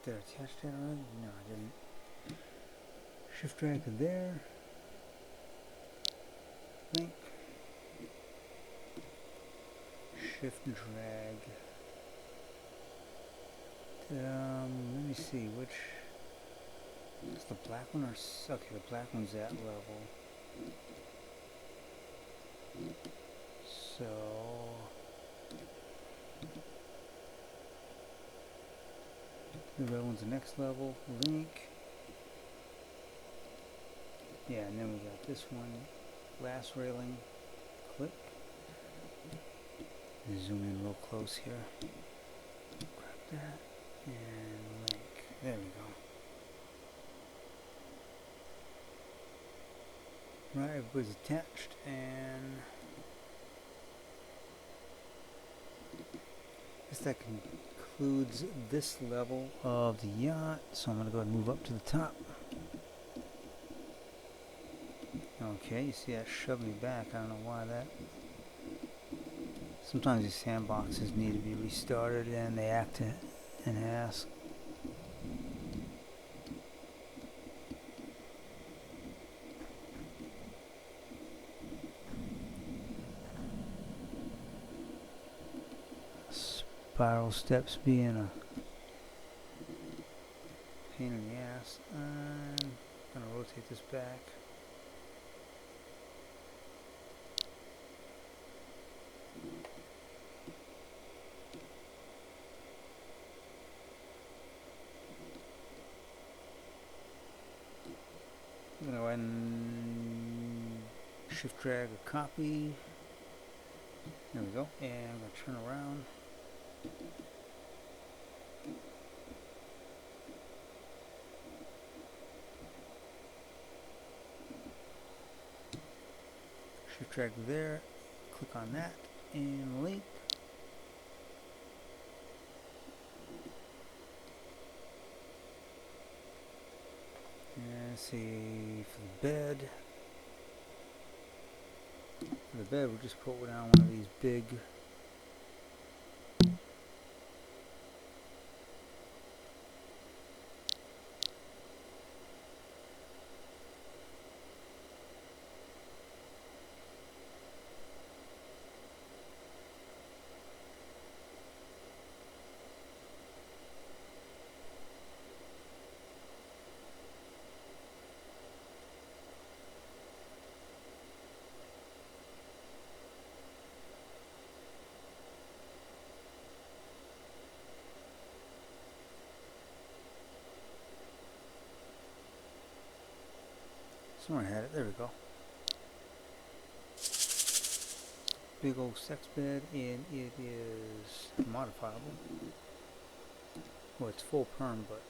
Did I attach that already? No, I didn't. Shift drag to there. Link. Shift drag. Let me see which. Is the black one or okay? The black one's that level. So. The red one's the next level. Link. Yeah, and then we got this one. Last railing. Click. Zoom in real close here. Grab that. And link. There we go. Right, everybody's attached, and I guess that concludes this level of the yacht. So I'm going to go ahead and move up to the top. Okay, you see that shoved me back. I don't know why that. Sometimes these sandboxes need to be restarted and they act an ass. Spiral steps being a pain in the ass. I'm gonna rotate this back. I'm gonna go ahead and shift drag a copy. There we go. And I'm gonna turn around. Shift drag there, click on that, and link. And let's see, for the bed. For the bed, we'll just put down one of these big somewhere I had it, there we go. Big old sex bed, and it is modifiable. Well, it's full perm, but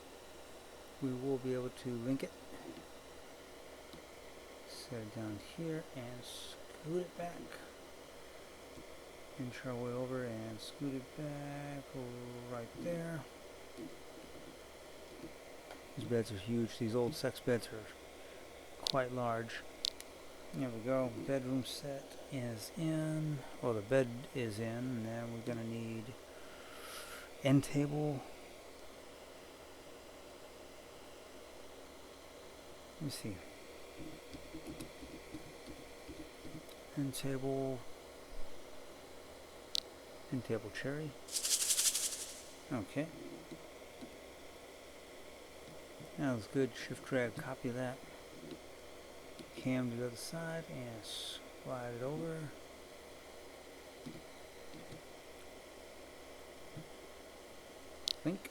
we will be able to link it. Set it down here and scoot it back. Inch our way over and scoot it back right there. These beds are huge. These old sex beds are quite large. There we go. Bedroom set is in. Well, the bed is in. And then we're going to need end table. Let me see. End table. End table cherry. Okay. That was good. Shift drag, copy that. Cam to the other side and slide it over. Link.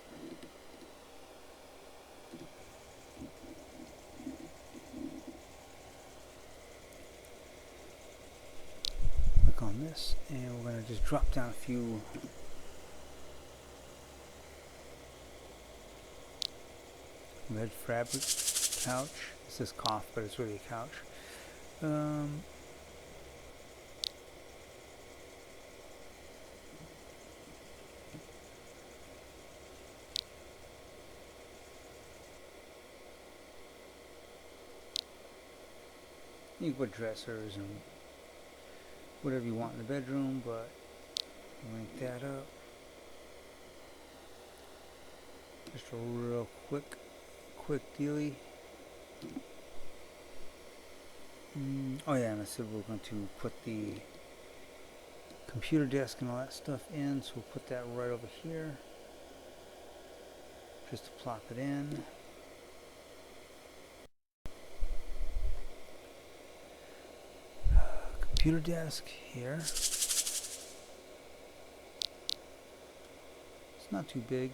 Click on this, and we're going to just drop down a few red fabric couch. It says cough, but it's really a couch. You can put dressers and whatever you want in the bedroom, but link that up. Just a real quick dealy. Oh yeah, and I said we're going to put the computer desk and all that stuff in, so we'll put that right over here just to plop it in. Computer desk here. It's not too big.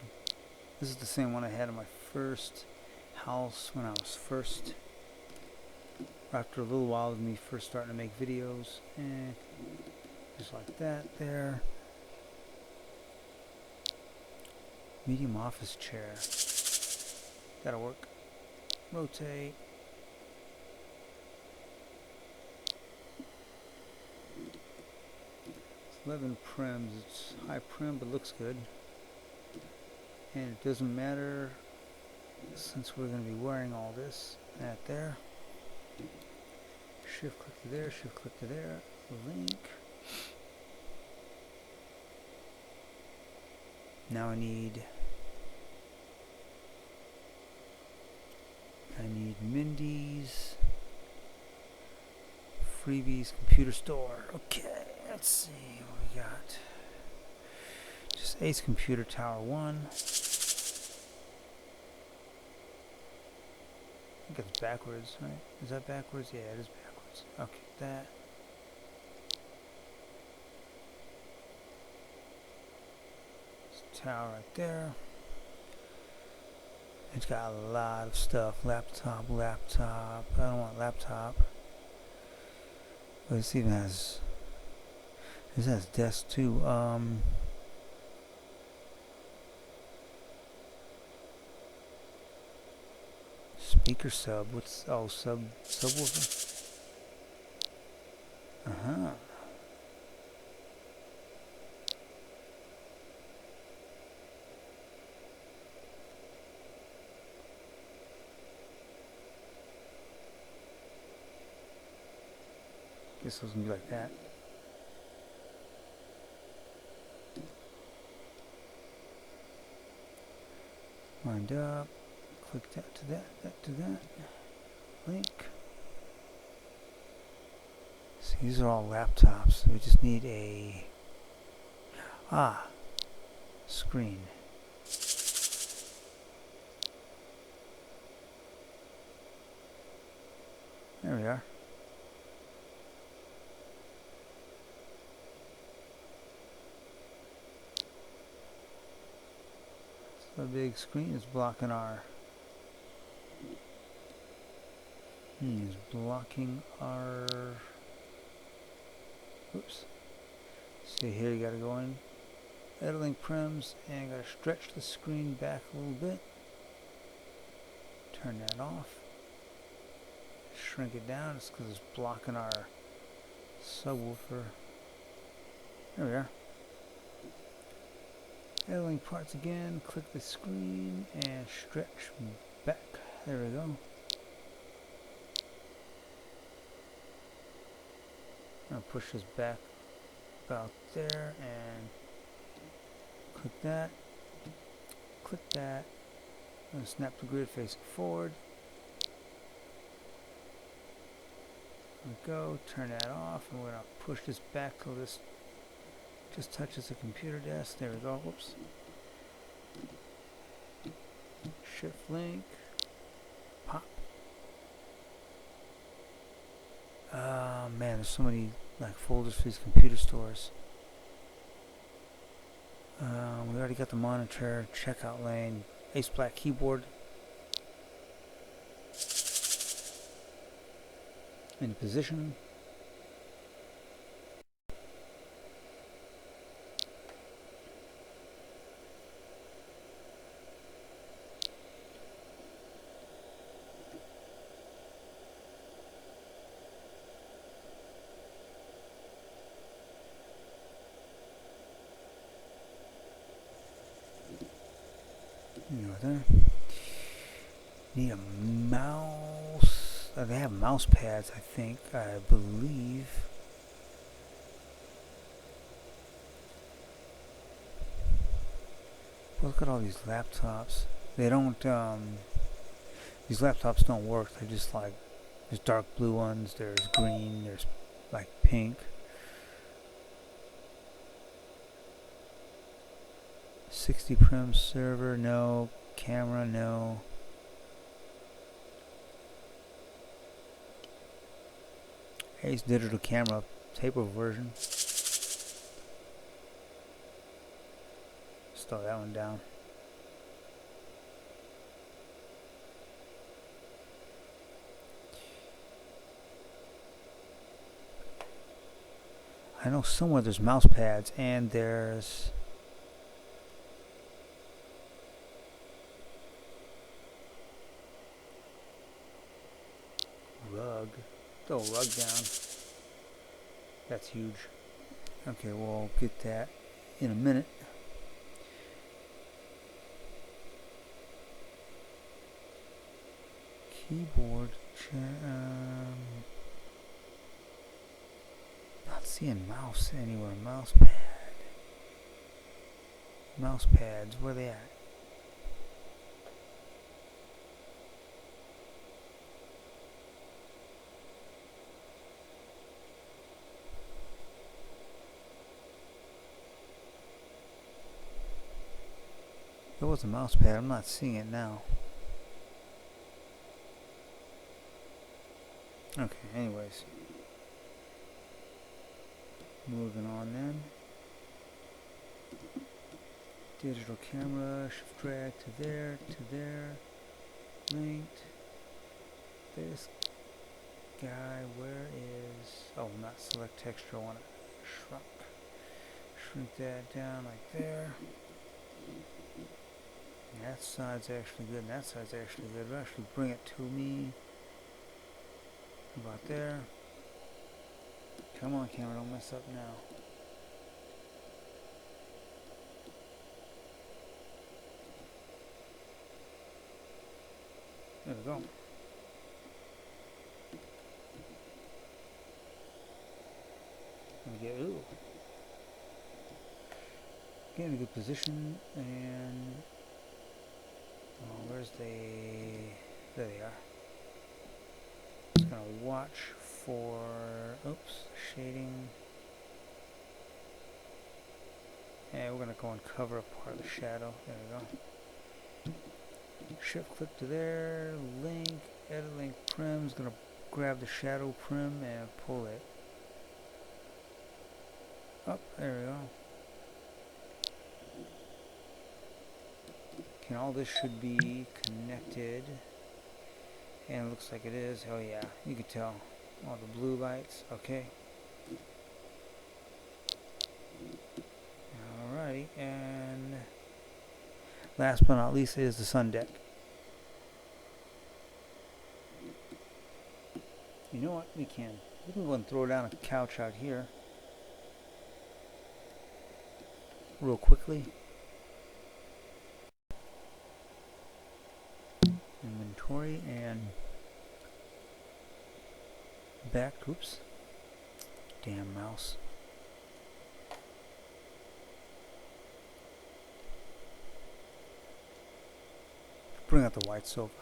This is the same one I had in my first house when I was first, after a little while of me first starting to make videos, and just like that there. Medium office chair. That'll work. Rotate. It's 11 prims. It's high prim, but looks good. And it doesn't matter since we're going to be wearing all this. That there. Shift click to there, shift click to there. Link. Now I need Mindy's freebies computer store. Okay, let's see what we got. Just Just Ace Computer Tower 1. I think it's backwards, right? Is that backwards? Yeah, it is backwards. Okay, that. It's a tower right there. It's got a lot of stuff. Laptop. I don't want laptop. But this even has. This has desk too. Speaker sub. What's subwoofer? Guess it was gonna be like that. Wind up. Click that to that. Link. So these are all laptops. We just need a screen. There we are. So the big screen is blocking our oops. See here, you gotta go in editing prims and you gotta stretch the screen back a little bit. Turn that off. Shrink it down. It's because it's blocking our subwoofer. There we are. Editing parts again. Click the screen and stretch back. There we go. I'm going to push this back about there and click that. Click that. I'm going to snap the grid facing forward. There we go. Turn that off, and we're going to push this back till this just touches the computer desk. There we go. Whoops. Shift link. Pop. Man, there's so many like folders for these computer stores. We already got the monitor, checkout lane, Ace Black keyboard. In position. There. Need a mouse. They have mouse pads, I believe. Look at all these laptops. They don't, these laptops don't work. They're just like, there's dark blue ones, there's green, there's like pink. 60 prim server, no. Camera, no. Ace digital camera, taper version. Just throw that one down. I know somewhere there's mouse pads and there's rug. Throw a rug down. That's huge. Okay, we'll get that in a minute. Keyboard. Not seeing mouse anywhere. Mouse pad. Mouse pads. Where are they at? There was a mouse pad. I'm not seeing it now. Okay, anyways. Moving on then. Digital camera, shift drag to there, linked. This guy, where is, oh, not select texture, I want to shrink that down like there. And that side's actually good, and that side's actually good. It'll actually bring it to me. About there. Come on, camera, don't mess up now. There we go. Get in a good position, and where's the, there they are. Just gonna watch for, oops, shading. And we're gonna go and cover up part of the shadow. There we go. Shift click to there, link, edit link prim. Is gonna grab the shadow prim and pull it up. There we go. Okay, all this should be connected, and it looks like it is. Oh yeah, you can tell all the blue lights. Okay. Alrighty, and last but not least is the sun deck. You know what? We can go and throw down a couch out here real quickly. Inventory and back. Oops. Damn mouse. Bring out the white sofa.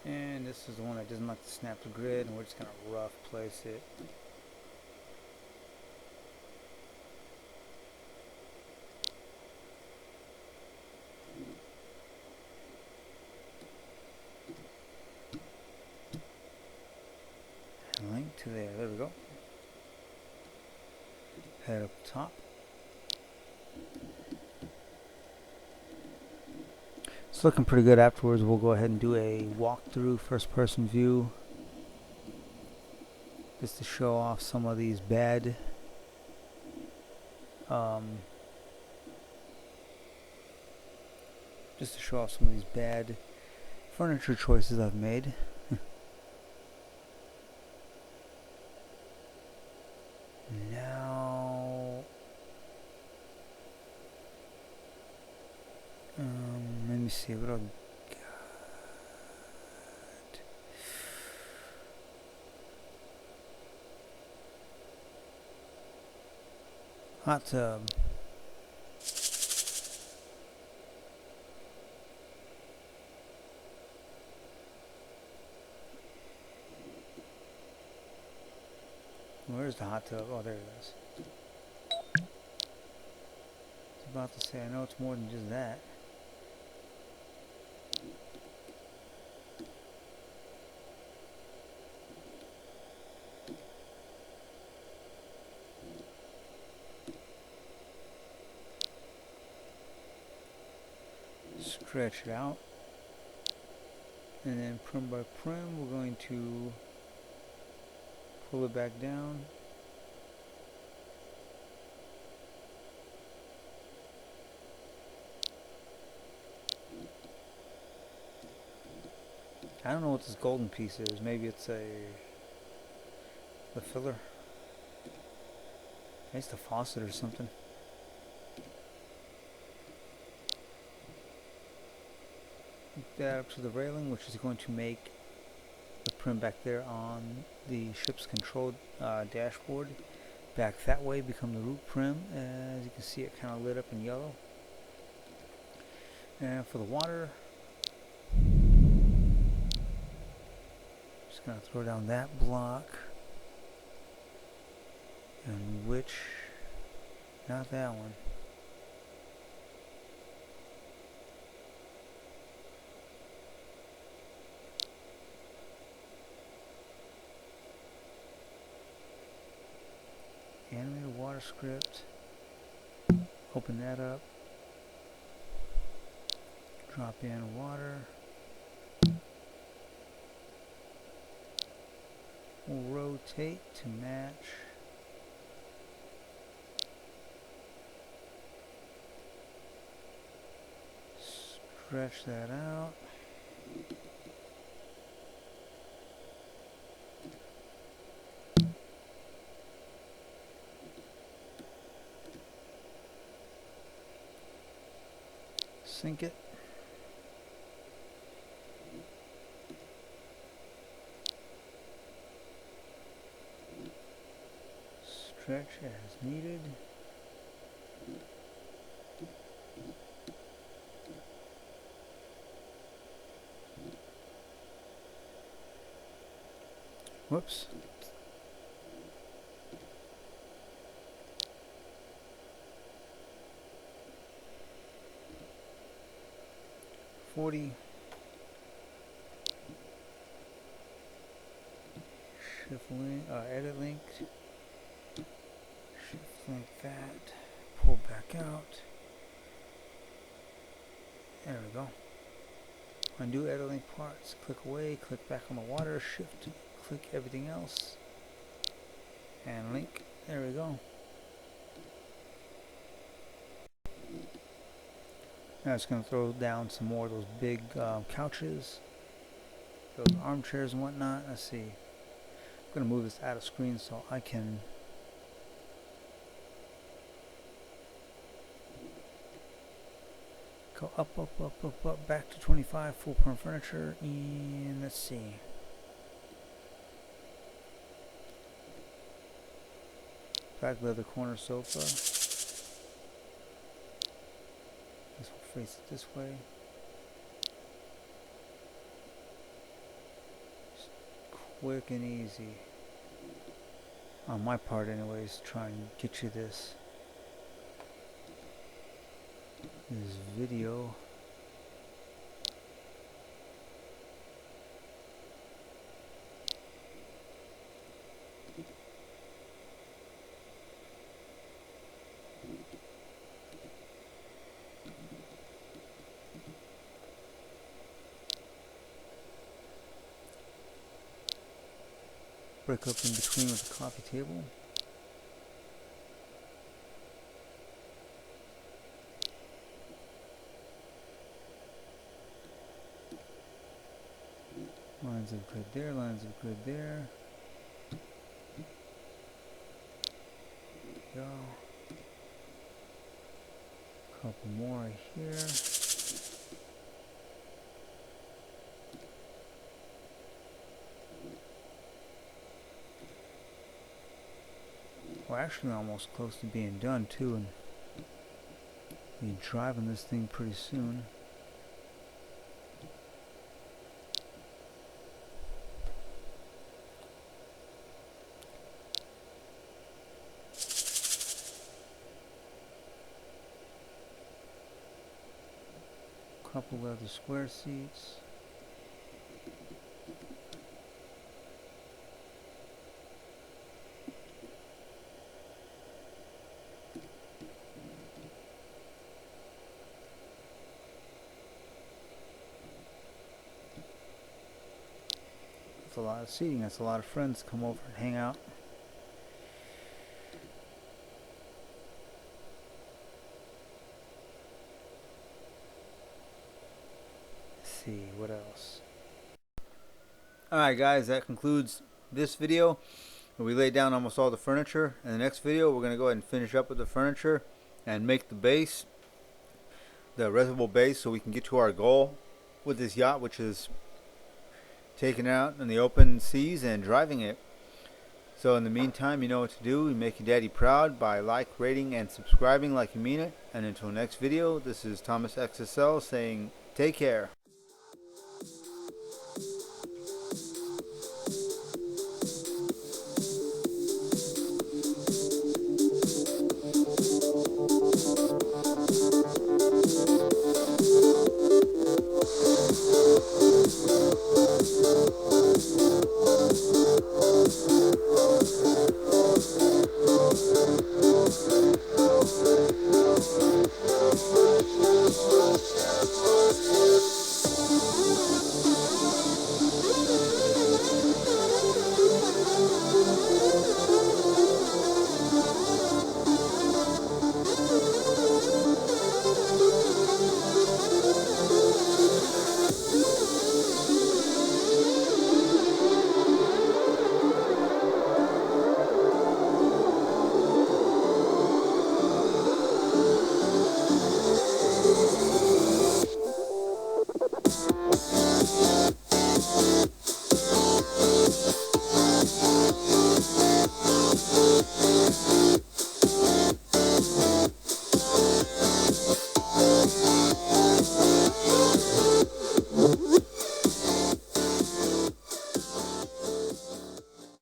And this is the one that doesn't like to snap the grid, and we're just going to rough place it. And link to there. There we go. Head up top. It's looking pretty good. Afterwards, we'll go ahead and do a walkthrough first-person view, just to show off some of these bad furniture choices I've made. Now, let me see what I've got. Hot tub. Where's the hot tub? Oh, there it is. I was about to say, I know it's more than just that. Stretch it out, and then prim by prim we're going to pull it back down. I don't know what this golden piece is. Maybe it's the filler. Maybe it's the faucet or something. That up to the railing, which is going to make the prim back there on the ship's control dashboard back that way become the root prim. As you can see, it kind of lit up in yellow. And for the water, just gonna throw down that block. And which, not that one. Animated water script. Open that up. Drop in water. We'll rotate to match. Stretch that out. Sync it. Stretch as needed. Whoops. Shift link, edit link. Shift link that. Pull back out. There we go. Undo edit link parts. Click away. Click back on the water. Shift. Click everything else. And link. There we go. Now it's going to throw down some more of those big couches, those armchairs and whatnot. Let's see. I'm going to move this out of screen so I can go up, back to 25, full perm furniture, and let's see. Back leather corner sofa. This will face it this way. Just quick and easy. On my part anyways, try and get you this video. Break up in between with the coffee table. Lines of grid there, lines of grid there. There we go. Couple more right here. We're actually almost close to being done too, and be driving this thing pretty soon. Couple leather square seats. That's a lot of seating. That's a lot of friends come over and hang out. See what else. Alright guys, that concludes this video. We laid down almost all the furniture. In the next video we're going to go ahead and finish up with the furniture and make the base, the reservoir base, so we can get to our goal with this yacht, which is taking it out in the open seas and driving it. So in the meantime, you know what to do. You make your daddy proud by rating and subscribing like you mean it. And until next video, this is Thomas XSL saying take care.